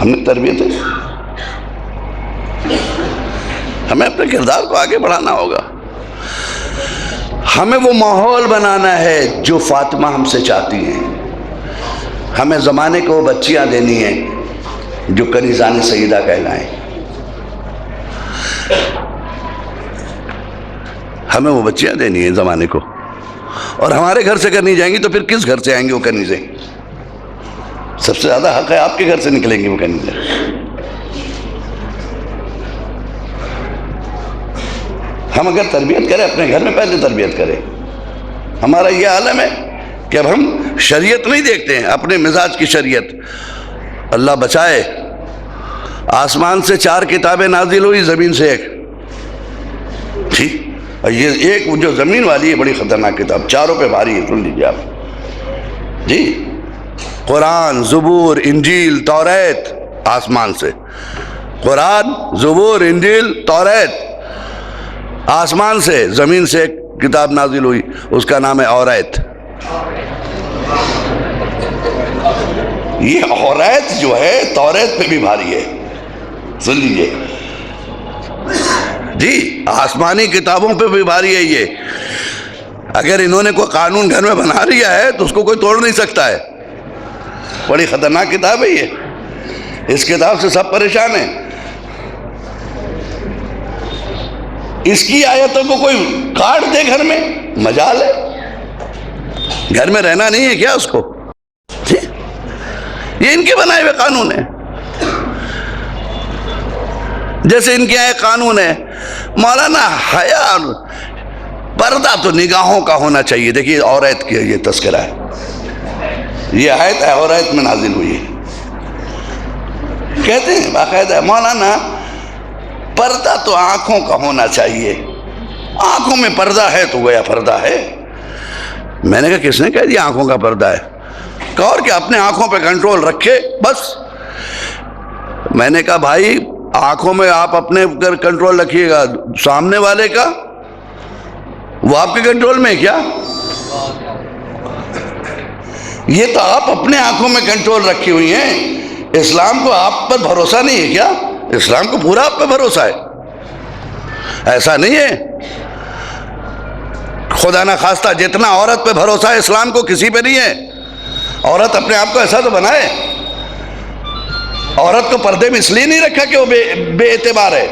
ہم نے تربیت ہے، ہمیں اپنے کردار کو آگے بڑھانا ہوگا، ہمیں وہ ماحول بنانا ہے جو فاطمہ ہم سے چاہتی ہیں، ہمیں زمانے کو بچیاں دینی ہیں جو کنیزان سیدہ کہلائیں، ہمیں وہ بچیاں دینی ہیں زمانے کو، اور ہمارے گھر سے کرنی جائیں گی تو پھر کس گھر سے آئیں گے وہ کنیزیں؟ سب سے زیادہ حق ہے آپ کے گھر سے نکلیں گے وہ کنیزیں۔ ہم اگر تربیت کریں اپنے گھر میں پہلے تربیت کریں۔ ہمارا یہ عالم ہے کہ اب ہم شریعت نہیں دیکھتے ہیں، اپنے مزاج کی شریعت۔ اللہ بچائے، آسمان سے 4 کتابیں نازل ہوئی، زمین سے 1۔ ٹھیک، اور یہ ایک جو زمین والی ہے بڑی خطرناک کتاب، چاروں پہ بھاری ہے، سن لیجیے آپ جی۔ قرآن، زبور، انجیل، توریت، آسمان سے۔ قرآن، زبور، انجیل، توریت، آسمان سے۔ زمین سے ایک کتاب نازل ہوئی، اس کا نام ہے اوریت۔ یہ اوریت جو ہے توریت پہ بھی بھاری ہے، سن لیجیے جی، آسمانی کتابوں پہ بھی بھاری ہے یہ۔ اگر انہوں نے کوئی قانون گھر میں بنا لیا ہے تو اس کو کوئی توڑ نہیں سکتا ہے، بڑی خطرناک کتاب ہے یہ، اس کتاب سے سب پریشان ہیں۔ اس کی آیتوں کو کوئی کاٹ دے گھر میں، مجال ہے، گھر میں رہنا نہیں ہے کیا اس کو؟ یہ ان کے بنائے ہوئے قانون ہیں۔ جیسے ان کے یہاں ایک قانون ہے، مولانا حیا اور پردہ تو نگاہوں کا ہونا چاہیے۔ دیکھیے عورت کی یہ تذکرہ ہے، یہ آیت عورت میں نازل ہوئی ہے، کہتے ہیں باقاعدہ مولانا پردہ تو آنکھوں کا ہونا چاہیے، آنکھوں میں پردہ ہے تو گویا پردہ ہے۔ میں نے کہا کس نے کہہ دیا آنکھوں کا پردہ ہے؟ کہا اور کہ اپنے آنکھوں پہ کنٹرول رکھے بس۔ میں نے کہا بھائی آنکھوں میں آپ اپنے کنٹرول رکھیے گا، سامنے والے کا وہ آپ کے کنٹرول میں ہے کیا؟ یہ تو آپ اپنے آنکھوں میں کنٹرول رکھی ہوئی ہیں. اسلام کو آپ پر بھروسہ نہیں ہے کیا؟ اسلام کو پورا آپ پہ بھروسہ ہے. ایسا نہیں ہے. خدا نہ خواستہ جتنا عورت پہ بھروسہ ہے اسلام کو کسی پہ نہیں ہے. عورت اپنے آپ کو ایسا تو بنائے. عورت کو پردے میں اس لیے نہیں رکھا کہ وہ بے اعتبار ہے.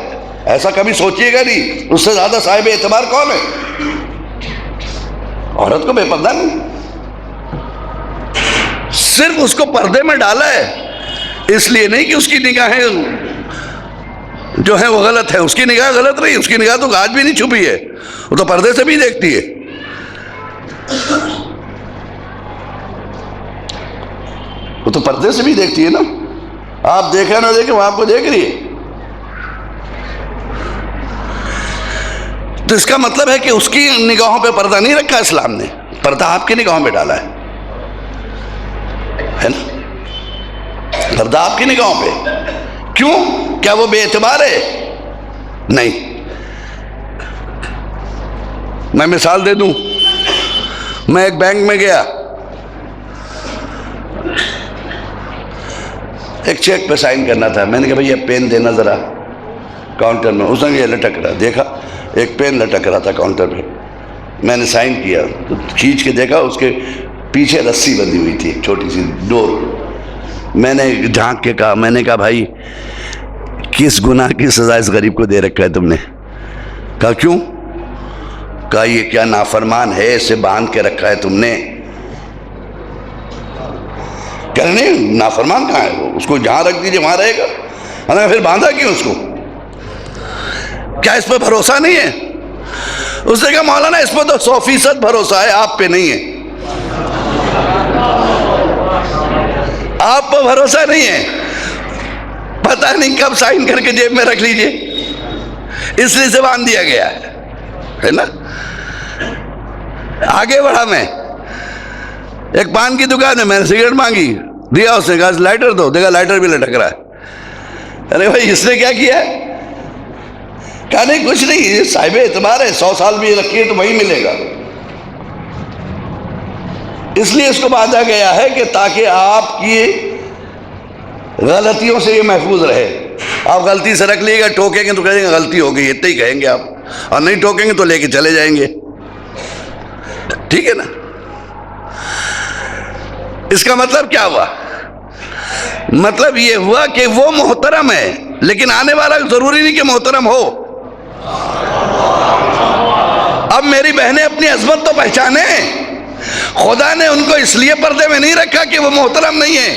ایسا کبھی سوچیے گا نہیں. اس سے زیادہ صاحب اعتبار کون ہے؟ عورت کو بے پردہ نہیں. صرف اس کو پردے میں ڈالا ہے اس لیے نہیں کہ اس کی نگاہیں جو ہیں وہ غلط ہے. اس کی نگاہ غلط رہی. اس کی نگاہ تو آج بھی نہیں چھپی ہے. وہ تو پردے سے بھی دیکھتی ہے. وہ تو پردے سے بھی دیکھتی ہے نا. آپ دیکھیں نہ دیکھیں وہ آپ کو دیکھ رہی ہے. تو اس کا مطلب ہے کہ اس کی نگاہوں پہ پردہ نہیں رکھا اسلام نے. پردہ آپ کی نگاہوں پہ ڈالا ہے نا. پردہ آپ کی نگاہوں پہ. کیوں؟ کیا وہ بے اعتبار ہے؟ نہیں. میں مثال دے دوں. میں ایک بینک میں گیا, ایک چیک پہ سائن کرنا تھا. میں نے کہا بھئی یہ پین دینا ذرا کاؤنٹر میں. اس نے یہ لٹک رہا. دیکھا ایک پین لٹک رہا تھا کاؤنٹر پہ. میں نے سائن کیا تو کھینچ کے دیکھا اس کے پیچھے رسی بندھی ہوئی تھی, چھوٹی سی ڈور. میں نے جھانک کے کہا, میں نے کہا بھائی کس گناہ کی سزا اس غریب کو دے رکھا ہے تم نے؟ کہا کیوں؟ کہا یہ کیا نافرمان ہے, اسے باندھ کے رکھا ہے تم نے. کہہ رہے نہیں نافرمان کہاں ہے وہ, اس کو جہاں رکھ دیجئے وہاں رہے گا. میں نے پھر باندھا کیوں اس کو؟ کیا اس پہ بھروسہ نہیں ہے؟ اس نے کہا مولانا اس پہ تو 100% بھروسہ ہے, آپ پہ نہیں ہے. آپ پہ بھروسہ نہیں ہے, پتہ نہیں کب سائن کر کے جیب میں رکھ لیجئے, اس لیے سے باندھ دیا گیا ہے نا. آگے بڑھا میں, ایک پان کی دکان ہے, میں نے سگریٹ مانگی, دیا اس نے, کہا لائٹر دو. دیکھا لائٹر بھی لٹک رہا ہے. ارے بھائی اس نے کیا کیا ہے؟ کہا نہیں کچھ نہیں, یہ صاحب اعتبار ہے, 100 سال بھی رکھیے تو وہی ملے گا. اس لیے اس کو باندھا گیا ہے کہ تاکہ آپ کی غلطیوں سے یہ محفوظ رہے. آپ غلطی سے رکھ لیے گا, ٹوکیں گے تو کہیں گے غلطی ہو گئی, اتنا ہی کہیں گے آپ, اور نہیں ٹوکیں گے تو لے کے چلے جائیں گے. ٹھیک ہے نا. اس کا مطلب کیا ہوا؟ مطلب یہ ہوا کہ وہ محترم ہے, لیکن آنے والا ضروری نہیں کہ محترم ہو. اب میری بہنیں اپنی عظمت تو پہچانے. خدا نے ان کو اس لیے پردے میں نہیں رکھا کہ وہ محترم نہیں ہیں,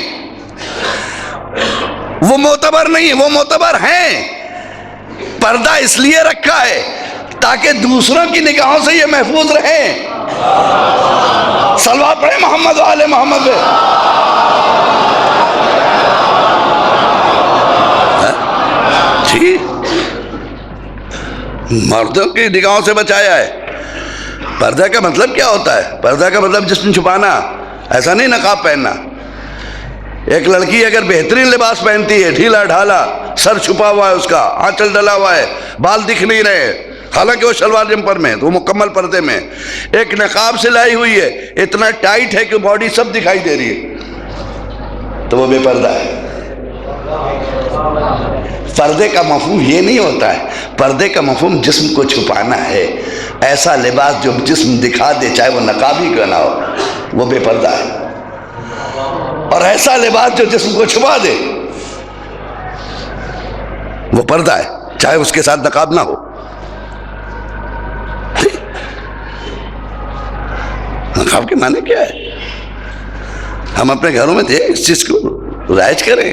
وہ معتبر نہیں ہیں, وہ معتبر ہیں. پردہ اس لیے رکھا ہے تاکہ دوسروں کی نگاہوں سے یہ محفوظ رہیں. صلوات پڑھیں محمد و آل محمد پہ. ٹھیک, مردوں کی نگاہوں سے بچایا ہے. پردہ کا مطلب کیا ہوتا ہے؟ پردہ کا مطلب جسم چھپانا, ایسا نہیں نقاب پہننا. ایک لڑکی اگر بہترین لباس پہنتی ہے, ڈھیلا ڈھالا, سر چھپا ہوا ہے اس کا, آنچل ڈلا ہوا ہے, بال دکھ نہیں رہے, حالانکہ وہ شلوار جمپر میں, تو وہ مکمل پردے میں. ایک نقاب سے لائی ہوئی ہے, اتنا ٹائٹ ہے کہ باڈی سب دکھائی دے رہی ہے, تو وہ بے پردہ ہے. پردے کا مفہوم یہ نہیں ہوتا ہے. پردے کا مفہوم جسم کو چھپانا ہے. ایسا لباس جو جسم دکھا دے, چاہے وہ نقاب ہی کیوں نہ ہو, وہ بے پردہ ہے. اور ایسا لباس جو جسم کو چھپا دے, وہ پردہ ہے, چاہے اس کے ساتھ نقاب نہ ہو. نقاب کے معنی کیا ہے؟ ہم اپنے گھروں میں تھے اس چیز کو رائج کریں.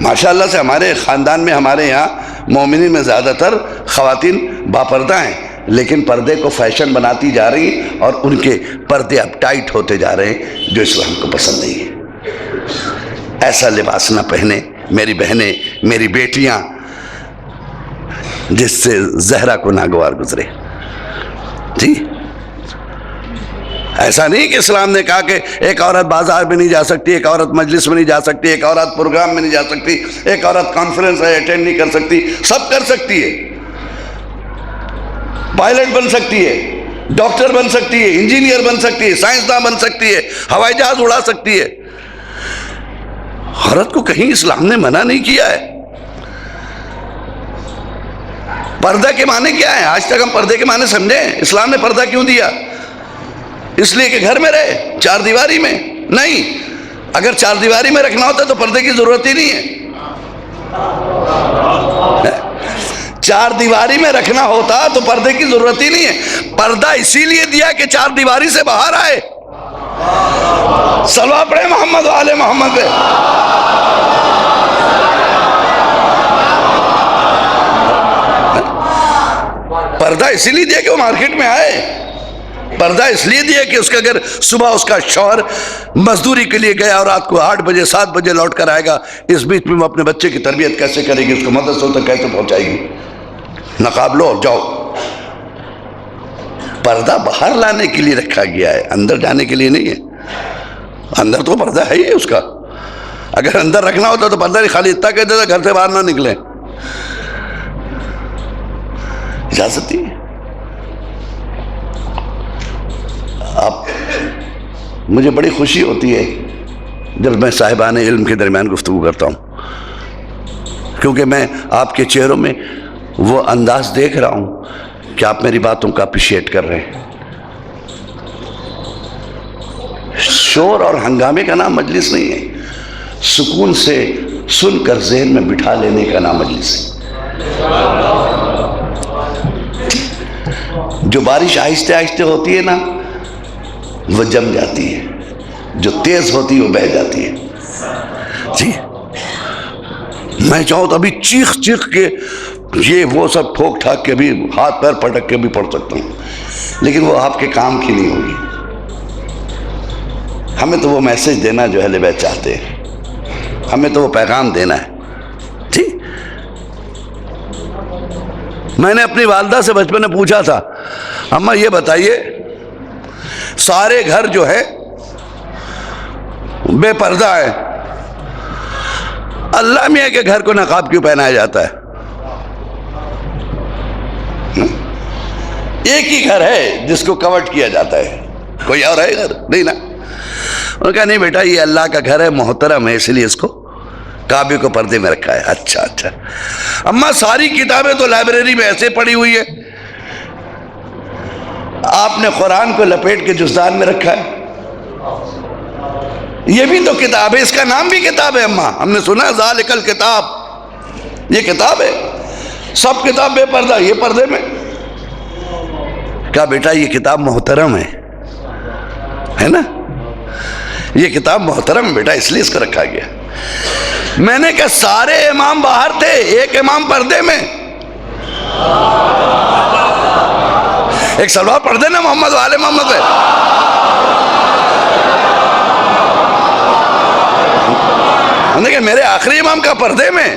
ماشاءاللہ سے ہمارے خاندان میں, ہمارے یہاں مومنین میں زیادہ تر خواتین باپردہ ہیں, لیکن پردے کو فیشن بناتی جا رہی ہیں, اور ان کے پردے اب ٹائٹ ہوتے جا رہے ہیں, جو اسلام کو پسند نہیں ہے. ایسا لباس نہ پہنے میری بہنیں, میری بیٹیاں, جس سے زہرا کو ناگوار گزرے. جی, ایسا نہیں کہ اسلام نے کہا کہ ایک عورت بازار میں نہیں جا سکتی, ایک عورت مجلس میں نہیں جا سکتی, ایک عورت پروگرام میں نہیں جا سکتی, ایک عورت کانفرنس ہے اٹینڈ نہیں کر سکتی. سب کر سکتی ہے, پائلٹ بن سکتی ہے, ڈاکٹر بن سکتی ہے، انجینئر بن سکتی ہے، سائنسداں بن سکتی ہے، ہوائی جہاز اڑا سکتی ہے. عورت کو کہیں اسلام نے منع نہیں کیا ہے. پردہ کے معنی کیا ہے؟ آج تک ہم پردے کے معنی سمجھے ہیں. اسلام نے پردہ کیوں دیا؟ اس لیے کہ گھر میں رہے، چار دیواری میں نہیں. اگر چار دیواری میں رکھنا ہوتا تو پردے کی ضرورت ہی نہیں ہے. چار دیواری میں رکھنا ہوتا تو پردے کی ضرورت ہی نہیں ہے. پردہ اسی لیے دیا کہ چار دیواری سے باہر آئے. صلوات پڑھے محمد و آل محمد پہ. پردہ اسی لیے دیا کہ وہ مارکیٹ میں آئے. پردہ اس لیے دیا کہ اس کا اگر صبح اس کا شوہر مزدوری کے لیے گیا اور رات کو 8 بجے 7 بجے لوٹ کر آئے گا، اس بیچ میں وہ اپنے بچے کی تربیت کیسے کرے گی، اس کو مدرسوں تک کیسے پہنچائے گی. نقاب لو جاؤ. پردہ باہر لانے کے لیے رکھا گیا ہے، اندر جانے کے لیے نہیں ہے. اندر تو پردہ ہے ہی اس کا. اگر اندر رکھنا ہوتا تو پردہ خالی اتنا کہہ دیتا گھر سے باہر نہ نکلیں. اجازت نہیں ہے. آپ مجھے بڑی خوشی ہوتی ہے جب میں صاحبان علم کے درمیان گفتگو کرتا ہوں، کیونکہ میں آپ کے چہروں میں وہ انداز دیکھ رہا ہوں کہ آپ میری باتوں کا اپریشیٹ کر رہے ہیں. شور اور ہنگامے کا نام مجلس نہیں ہے، سکون سے سن کر ذہن میں بٹھا لینے کا نام مجلس ہے. جو بارش آہستہ آہستہ ہوتی ہے نا وہ جم جاتی ہے، جو تیز ہوتی ہے وہ بہہ جاتی ہے. جی میں چاہوں تو ابھی چیخ چیخ کے یہ وہ سب ٹھوک ٹھاک کے بھی ہاتھ پیر پٹک کے بھی پڑھ سکتا ہوں، لیکن وہ آپ کے کام کی نہیں ہوگی. ہمیں تو وہ میسج دینا جو اہل بیت چاہتے ہیں، ہمیں تو وہ پیغام دینا ہے. جی میں نے اپنی والدہ سے بچپن میں پوچھا تھا، اماں یہ بتائیے سارے گھر جو ہے بے پردہ ہے، اللہ میاں کے گھر کو نقاب کیوں پہنایا جاتا ہے؟ ایک ہی گھر ہے جس کو کورٹ کیا جاتا ہے، کوئی اور ہے گھر نہیں نا. انہوں نے کہا نہیں بیٹا یہ اللہ کا گھر ہے، محترم ہے، اس لیے اس کو کعبے کو پردے میں رکھا ہے. اچھا اچھا. اماں ساری کتابیں تو لائبریری میں ایسے پڑی ہوئی ہے، آپ نے قرآن کو لپیٹ کے جزدان میں رکھا ہے. یہ بھی تو کتاب ہے، اس کا نام بھی کتاب ہے. اماں ہم نے سنا ذالک الکتاب، یہ کتاب ہے. سب کتاب بے پردہ، یہ پردے میں. کہا بیٹا یہ کتاب محترم ہے نا، یہ کتاب محترم ہے بیٹا، اس لیے اس کو رکھا گیا. میں نے کہا سارے امام باہر تھے، ایک امام پردے میں. ایک سلوات پڑھ دینا محمد والے محمد ہے. میں نے کہا میرے آخری امام کا پردے میں.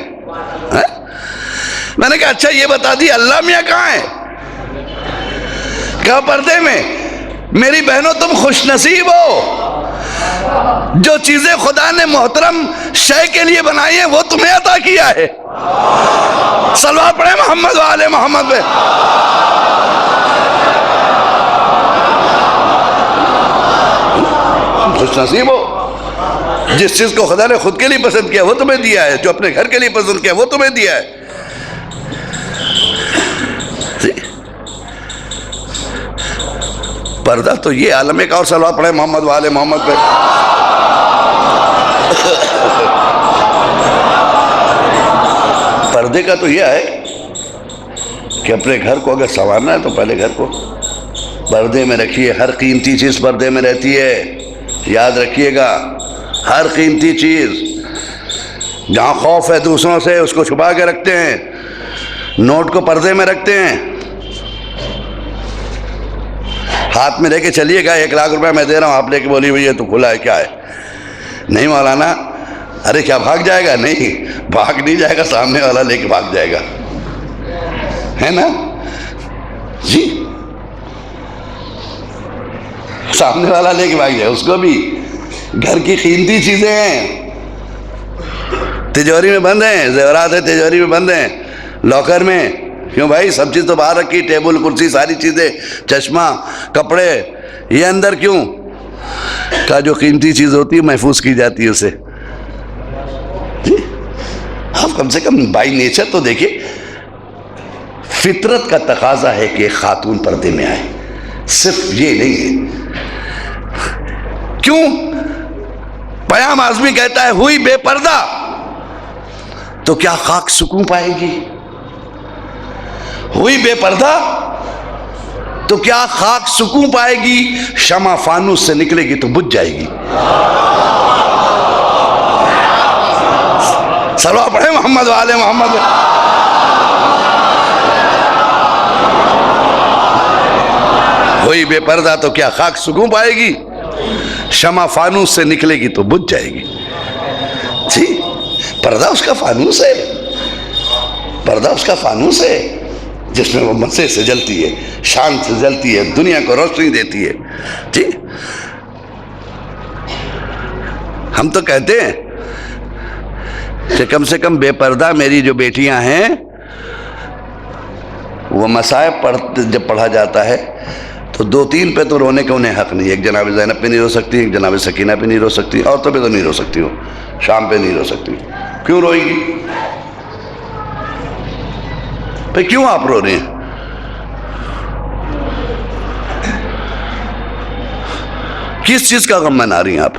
میں نے کہا اچھا یہ بتا دی اللہ میاں کہاں ہے؟ کہا پردے میں. میری بہنوں تم خوش نصیب ہو، جو چیزیں خدا نے محترم شے کے لیے بنائی ہیں وہ تمہیں عطا کیا ہے. صلوات پڑھیں محمد والے محمد پہ. خوش نصیب ہو، جس چیز کو خدا نے خود کے لیے پسند کیا وہ تمہیں دیا ہے، جو اپنے گھر کے لیے پسند کیا وہ تمہیں دیا ہے. پردہ تو یہ عالم کا. اور صلوات پڑھیں محمد والے محمد پہ. پردے کا تو یہ ہے کہ اپنے گھر کو اگر سنوارنا ہے تو پہلے گھر کو پردے میں رکھیے. ہر قیمتی چیز پردے میں رہتی ہے، یاد رکھیے گا. ہر قیمتی چیز، جہاں خوف ہے دوسروں سے اس کو چھپا کے رکھتے ہیں، نوٹ کو پردے میں رکھتے ہیں. ہاتھ میں لے کے چلیے گا 1 لاکھ روپے میں دے رہا ہوں، آپ لے کے بولی بھئی یہ تو کھلا ہے کیا ہے؟ نہیں مولانا. ارے کیا بھاگ جائے گا؟ نہیں بھاگ نہیں جائے گا، سامنے والا لے کے بھاگ جائے گا، ہے نا جی. سامنے والا لے کے بھاگ جائے. اس کو بھی گھر کی قیمتی چیزیں ہیں، تجوری میں بند ہیں، زیورات ہیں تجوری میں بند ہیں، لاکر میں کیوں بھائی؟ سب چیز تو باہر رکھی، ٹیبل کرسی ساری چیزیں، چشمہ، کپڑے، یہ اندر کیوں؟ کہا جو قیمتی چیز ہوتی ہے محفوظ کی جاتی ہے اسے. آپ کم سے کم بائی نیچر تو دیکھیے. فطرت کا تقاضا ہے کہ خاتون پردے میں آئے، صرف یہ نہیں ہے. کیوں؟ پیام اعظمی کہتا ہے ہوئی بے پردہ تو کیا خاک سکون پائے گی؟ ہوئی بے پردہ تو کیا خاک سکون پائے گی؟ شمع فانوس سے نکلے گی تو بجھ جائے گی. صلوات پڑھے محمد وآل محمد. ہوئی بے پردہ تو کیا خاک سکون پائے گی؟ شمع فانوس سے نکلے گی تو بجھ جائے گی. جی پردہ اس کا فانوس ہے، پردہ اس کا فانوس ہے جس میں وہ مزے سے جلتی ہے، شان سے جلتی ہے، دنیا کو روشنی دیتی ہے. جی ہم تو کہتے ہیں کہ کم سے کم بے پردہ میری جو بیٹیاں ہیں وہ مصائب جب پڑھا جاتا ہے تو 2-3 پہ تو رونے کا انہیں حق نہیں ہے. ایک جناب زینب پہ نہیں رو سکتی، ایک جناب سکینہ پہ نہیں رو سکتی، عورتوں پہ تو نہیں رو سکتی، ہو شام پہ نہیں رو سکتی. کیوں روئے گی بھئی؟ کیوں آپ رو رہے ہیں؟ کس چیز کا غم منا رہی ہیں آپ؟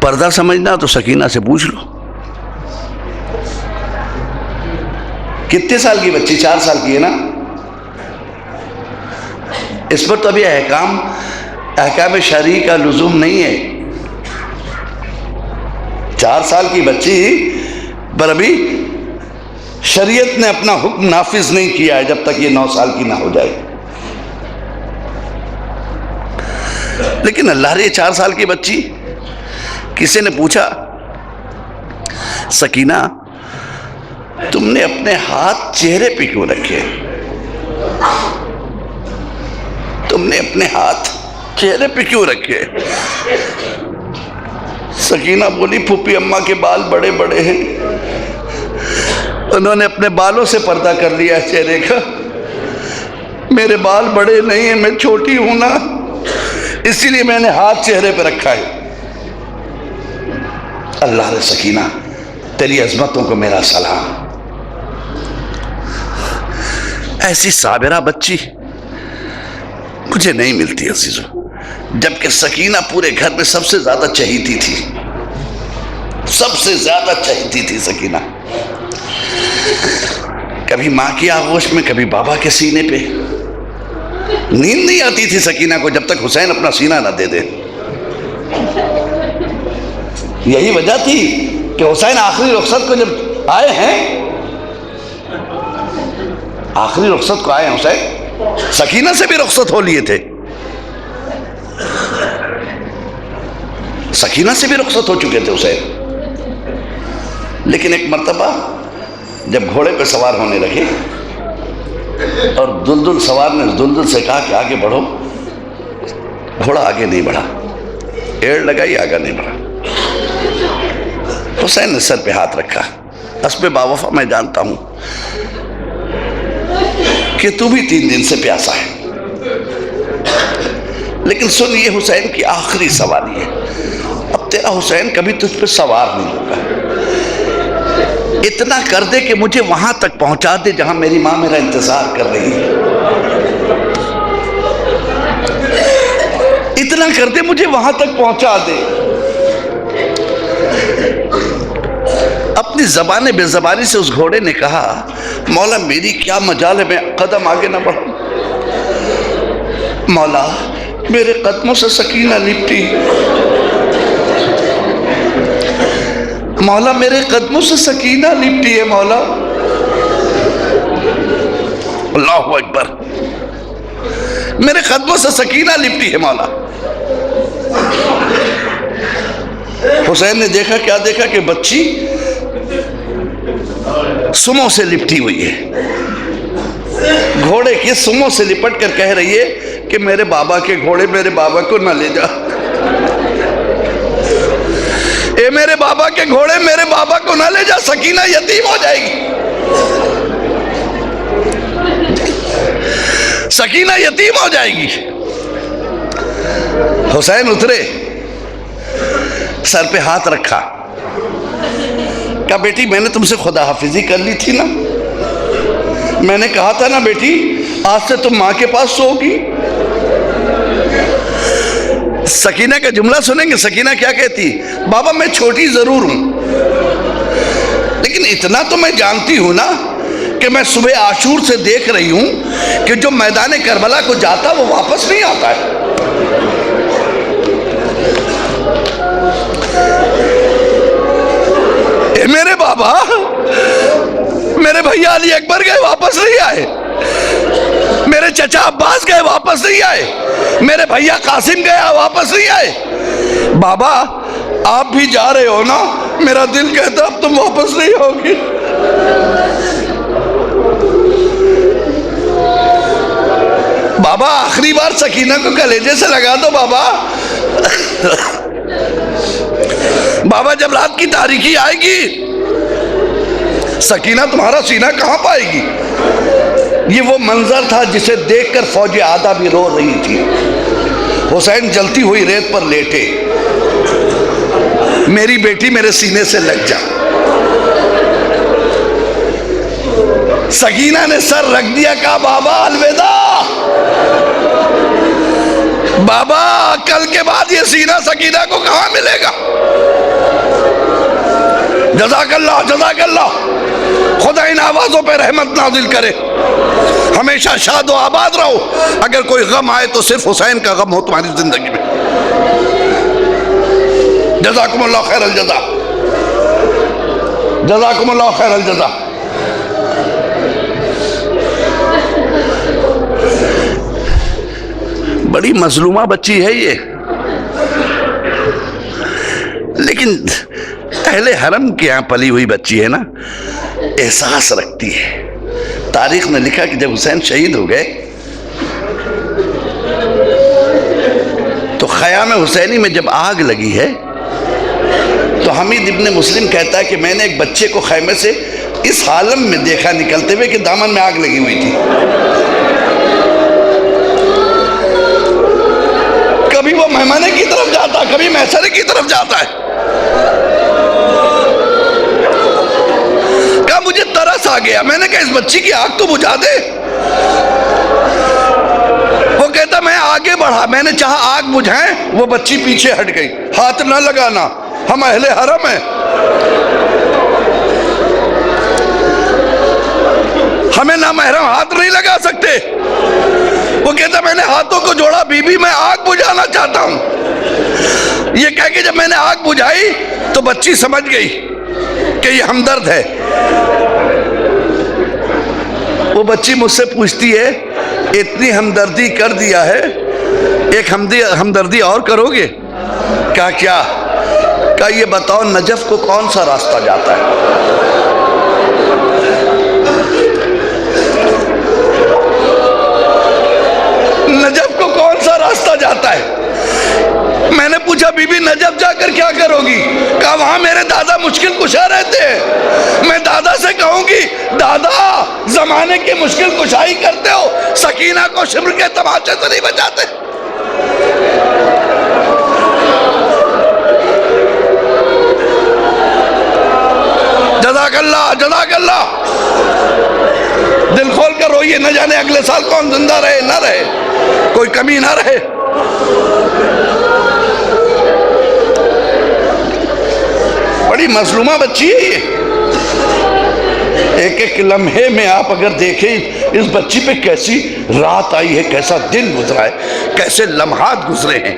پردہ سمجھنا تو سکینہ سے پوچھ لو. کتنے سال کی بچی؟ 4 سال کی ہے نا. اس پر تو ابھی احکام شرعی کا لزوم نہیں ہے. 4 سال کی بچی پر ابھی شریعت نے اپنا حکم نافذ نہیں کیا ہے جب تک یہ 9 سال کی نہ ہو جائے. لیکن اللہ رے 4 سال کی بچی. کسی نے پوچھا سکینہ تم نے اپنے ہاتھ چہرے پہ کیوں رکھے؟ تم نے اپنے ہاتھ چہرے پہ کیوں رکھے؟ سکینہ بولی پھوپھی اماں کے بال بڑے بڑے ہیں، انہوں نے اپنے بالوں سے پردہ کر لیا چہرے کا. میرے بال بڑے نہیں ہیں، میں چھوٹی ہوں نا، اسی لیے میں نے ہاتھ چہرے پہ رکھا ہے. اللہ رے سکینہ تیری عظمتوں کو میرا سلام. ایسی صابرہ بچی مجھے نہیں ملتی عزیزو. جبکہ سکینہ پورے گھر میں سب سے زیادہ چہیتی تھی، سب سے زیادہ چہیتی تھی سکینہ. کبھی ماں کی آغوش میں، کبھی بابا کے سینے پہ. نیند نہیں آتی تھی سکینہ کو جب تک حسین اپنا سینہ نہ دے دے. یہی وجہ تھی کہ حسین آخری رخصت کو جب آئے ہیں، آخری رخصت کو آئے ہیں حسین، سکینہ سے بھی رخصت ہو لیے تھے، سکینہ سے بھی رخصت ہو چکے تھے حسین. لیکن ایک مرتبہ جب گھوڑے پہ سوار ہونے لگے اور دلدل سوار نے دلدل سے کہا کہ آگے بڑھو، گھوڑا آگے نہیں بڑھا، ایڑ لگائی آگے نہیں بڑھا. حسین نے سر پہ ہاتھ رکھا. اسبِ باوفا میں جانتا ہوں کہ تو بھی 3 دن سے پیاسا ہے، لیکن سن یہ حسین کی آخری سواری ہے، اب تیرا حسین کبھی تجھ پہ سوار نہیں ہوگا. اتنا کر دے کہ مجھے وہاں تک پہنچا دے جہاں میری ماں میرا انتظار کر رہی ہے. اتنا کر دے مجھے وہاں تک پہنچا دے. اپنی زبان بے زبانی سے اس گھوڑے نے کہا مولا میری کیا مجال ہے میں قدم آگے نہ بڑھوں. مولا میرے قدموں سے سکینہ لپٹی، مولا میرے قدموں سے سکینہ لپٹی ہے مولا. اللہ اکبر. میرے قدموں سے سکینہ لپٹی ہے مولا. حسین نے دیکھا، کیا دیکھا کہ بچی سموں سے لپٹی ہوئی ہے، گھوڑے کی سموں سے لپٹ کر کہہ رہی ہے کہ میرے بابا کے گھوڑے میرے بابا کو نہ لے جا. اے میرے بابا کے گھوڑے میرے بابا کو نہ لے جا، سکینہ یتیم ہو جائے گی، سکینہ یتیم ہو جائے گی۔ حسین اترے، سر پہ ہاتھ رکھا، کہا بیٹی میں نے تم سے خدا حافظی کر لی تھی نا، میں نے کہا تھا نا بیٹی آج سے تم ماں کے پاس سو گی۔ سکینہ کا جملہ سنیں گے، سکینہ کیا کہتی؟ بابا میں چھوٹی ضرور ہوں لیکن اتنا تو میں جانتی ہوں نا کہ میں صبح عاشور سے دیکھ رہی ہوں کہ جو میدان کربلا کو جاتا وہ واپس نہیں آتا ہے۔ اے میرے بابا، میرے بھیا علی اکبر گئے واپس نہیں آئے، میرے چچا عباس گئے واپس نہیں آئے، میرے بھیا قاسم گیا واپس نہیں آئے۔ بابا آپ بھی جا رہے ہو نا، میرا دل کہتا اب تم واپس نہیں ہوگی۔ بابا آخری بار سکینہ کو کلیجے سے لگا دو بابا۔ بابا جب رات کی تاریکی آئے گی سکینہ تمہارا سینہ کہاں پائے گی؟ یہ وہ منظر تھا جسے دیکھ کر فوج عادہ بھی رو رہی تھی۔ حسین جلتی ہوئی ریت پر لیٹے، میری بیٹی میرے سینے سے لگ جا۔ سکینہ نے سر رکھ دیا، کہا بابا الوداع، بابا کل کے بعد یہ سینہ سکینہ کو کہاں ملے گا؟ جزاک اللہ جزاک اللہ، خدا ان آوازوں پہ رحمت نازل کرے، ہمیشہ شاد و آباد رہو۔ اگر کوئی غم آئے تو صرف حسین کا غم ہو تمہاری زندگی میں۔ جزاکم اللہ خیر الجزا، جزاکم اللہ خیر الجزا۔ بڑی مظلومہ بچی ہے یہ، لیکن اہل حرم کے یہاں پلی ہوئی بچی ہے نا، احساس رکھتی ہے۔ تاریخ نے لکھا کہ جب حسین شہید ہو گئے تو خیام حسینی میں جب آگ لگی ہے تو حمید ابن مسلم کہتا ہے کہ میں نے ایک بچے کو خیمے سے اس عالم میں دیکھا نکلتے ہوئے کہ دامن میں آگ لگی ہوئی تھی۔ کبھی وہ مہمانے کی طرف جاتا، کبھی محسرے کی طرف جاتا ہے۔ کہا مجھے ترس آ گیا، میں نے کہا اس بچی کی آگ تو بجھا دے۔ وہ کہتا میں آگے بڑھا، میں نے چاہا آگ بجھائیں، وہ بچی پیچھے ہٹ گئی۔ ہاتھ نہ لگانا، ہم اہل حرم ہیں، ہمیں نامحرم ہاتھ نہیں لگا سکتے۔ وہ کہتا میں نے ہاتھوں کو جوڑا، بی بی میں آگ بجھانا چاہتا ہوں۔ یہ کہہ کہ جب میں نے آگ بجھائی تو بچی سمجھ گئی کہ یہ ہمدرد ہے۔ وہ بچی مجھ سے پوچھتی ہے اتنی ہمدردی کر دیا ہے، ایک ہمدردی اور کرو گے؟ کہا کیا؟ کہا یہ بتاؤ نجف کو کون سا راستہ جاتا ہے؟ نجف کو کون سا راستہ جاتا ہے؟ میں نے پوچھا بی بی نجف جا کر کیا کرو گی؟ کہا وہاں میرے دادا مشکل کشا رہتے ہیں، میں دادا سے کہوں گی دادا زمانے کی مشکل کشائی کرتے ہو، سکینہ کو شبر کے تماچے سے نہیں بچاتے۔ جزاک اللہ جزاک اللہ، دل کھول کر روئیے، نہ جانے اگلے سال کون زندہ رہے نہ رہے، کوئی کمی نہ رہے۔ بڑی مظلومہ بچی ہے یہ، ایک ایک لمحے میں آپ اگر دیکھیں اس بچی پہ کیسی رات آئی ہے، کیسا دن گزرا ہے، کیسے لمحات گزرے ہیں۔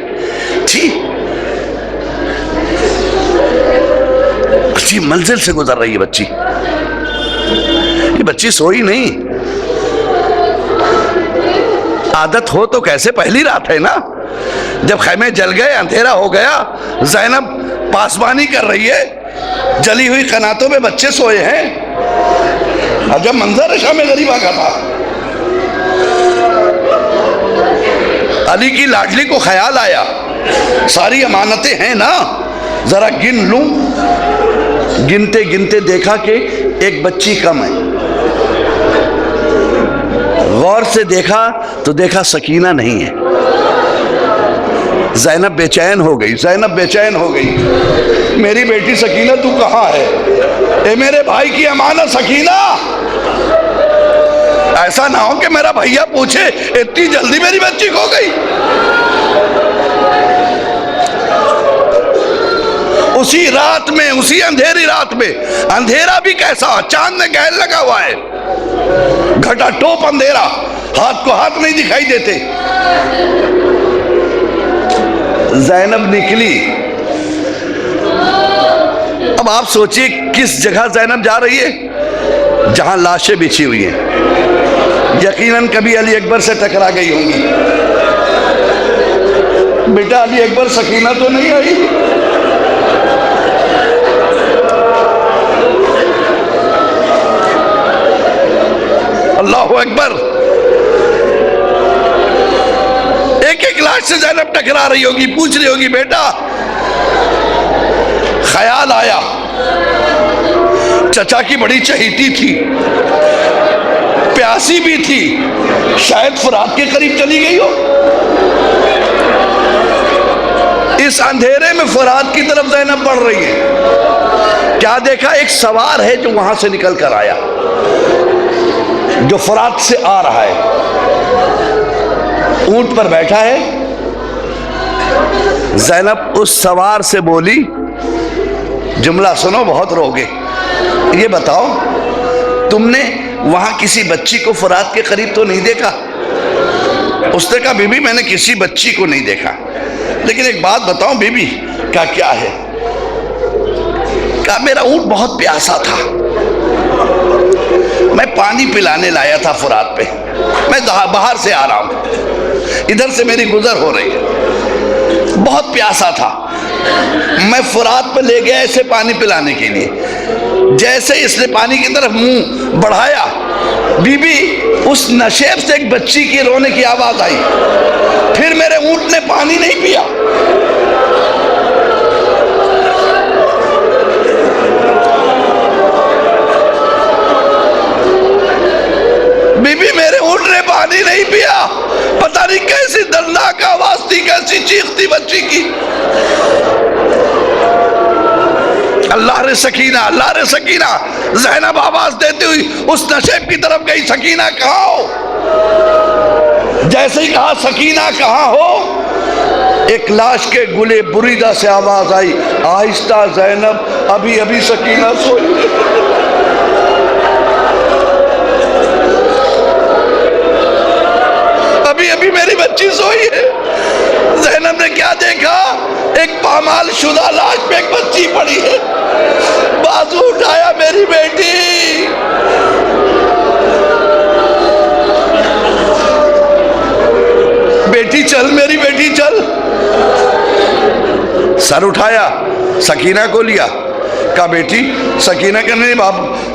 اچھی منزل سے گزر رہی ہے بچی، یہ بچی سوئی نہیں۔ عادت ہو تو کیسے پہلی رات ہے نا، جب خیمے جل گئے اندھیرا ہو گیا، زینب پاسبانی کر رہی ہے، جلی ہوئی قناتوں میں بچے سوئے ہیں۔ عجب منظر شام غریبہ کا تھا۔ علی کی لاڈلی کو خیال آیا ساری امانتیں ہیں نا، ذرا گن لوں، گنتے گنتے دیکھا کہ ایک بچی کم ہے، غور سے دیکھا تو دیکھا سکینہ نہیں ہے۔ زینب بے چین ہو گئی، زینب بے چین ہو گئی، میری بیٹی سکینہ تو کہاں ہے؟ اے میرے بھائی کی امانت سکینہ، ایسا نہ ہو کہ میرا بھائیا پوچھے اتنی جلدی میری بچی کھو گئی۔ اسی رات میں، اسی اندھیری رات میں، اندھیرا بھی کیسا، چاند میں گہل لگا ہوا ہے، گھٹا ٹوپ اندھیرا، ہاتھ کو ہاتھ نہیں دکھائی دیتے۔ زینب نکلی۔ اب آپ سوچئے کس جگہ زینب جا رہی ہے؟ جہاں لاشیں بچھی ہوئی ہیں، یقیناً کبھی علی اکبر سے ٹکرا گئی ہوں گی۔ بیٹا علی اکبر سکینہ تو نہیں آئی؟ اللہ اکبر۔ ایک ایک لاش سے زینب ٹکرا رہی ہوگی، پوچھ رہی ہوگی بیٹا۔ خیال آیا چچا کی بڑی چہیتی تھی، پیاسی بھی تھی، شاید فرات کے قریب چلی گئی ہو۔ اس اندھیرے میں فرات کی طرف زینب بڑھ رہی ہے، کیا دیکھا؟ ایک سوار ہے جو وہاں سے نکل کر آیا، جو فرات سے آ رہا ہے، اونٹ پر بیٹھا ہے۔ زینب اس سوار سے بولی، جملہ سنو بہت روگے، یہ بتاؤ تم نے وہاں کسی بچی کو فرات کے قریب تو نہیں دیکھا؟ اس نے کہا بی بی میں نے کسی بچی کو نہیں دیکھا، لیکن ایک بات بتاؤں بی بی۔ کہا کیا ہے؟ کہا میرا اونٹ بہت پیاسا تھا، میں پانی پلانے لایا تھا فرات پہ، میں باہر سے آ رہا ہوں، ادھر سے میری گزر ہو رہی ہے، بہت پیاسا تھا، میں فرات پہ لے گیا اسے پانی پلانے کے لیے۔ جیسے اس نے پانی کی طرف منہ بڑھایا، بی بی اس نشیب سے ایک بچی کی رونے کی آواز آئی، پھر میرے اونٹ نے پانی نہیں پیا۔ بی بی میرے اونٹ نے پانی نہیں پیا، پتہ نہیں کیسی دردناک آواز تھی، کیسی چیخ تھی بچی کی۔ اللہ رے سکینہ، اللہ رے سکینہ، زینب آواز دیتی ہوئی اس نشیب کی طرف گئی، سکینہ کہاں ہو؟ جیسے ہی کہا سکینہ کہاں ہو، ایک لاش کے گلے بریدہ سے آواز آئی، آہستہ زینب، ابھی ابھی سکینہ سوئی ہے۔ ابھی ابھی میری بچی سوئی ہے۔ زینب نے کیا دیکھا؟ ایک پامال شدہ لاش پہ ایک بچی پڑی ہے، بازو اٹھایا، میری بیٹی۔ بیٹی چل، میری بیٹی چل۔ سر اٹھایا، سکینہ کو لیا، کہا بیٹی، سکینہ کہ نہیں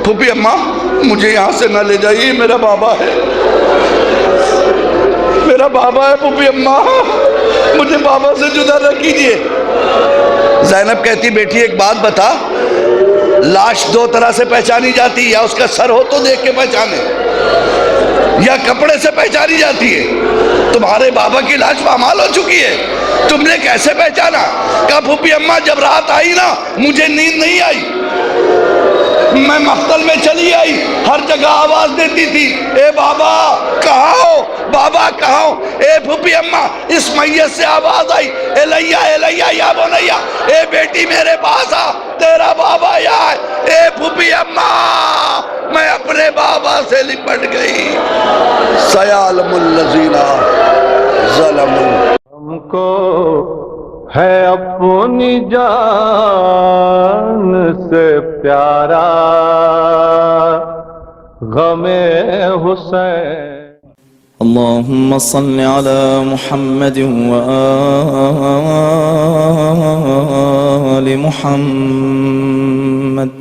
پھوپھی اماں مجھے یہاں سے نہ لے جائیے، میرا بابا ہے، میرا بابا ہے پھوپھی اماں، مجھے بابا سے جدا نہ کیجیے۔ زینب کہتی بیٹی ایک بات بتا، لاش دو طرح سے پہچانی جاتی، یا اس کا سر ہو تو دیکھ کے پہچانے، یا کپڑے سے پہچانی جاتی ہے۔ تمہارے بابا کی لاش پامال ہو چکی ہے، تم نے کیسے پہچانا؟ کہا پھوپھی اماں جب رات آئی نا مجھے نیند نہیں آئی، میں مقتل میں چلی آئی، ہر جگہ آواز دیتی تھی، اے بابا کہاں ہو، بابا کہاں ہو؟ اے پھوپھی اماں اس میت سے آواز آئی، الیہ الیہ یا بنیا، اے بیٹی میرے پاس آ، تیرا بابا یہاں ہے۔ اے پھوپھی اماں میں اپنے بابا سے لپٹ گئی۔ سیعلم الذین ظلموا۔ ہم کو ہے اپنی جان سے پیارا غم حسین۔ اللهم صل على محمد وآل محمد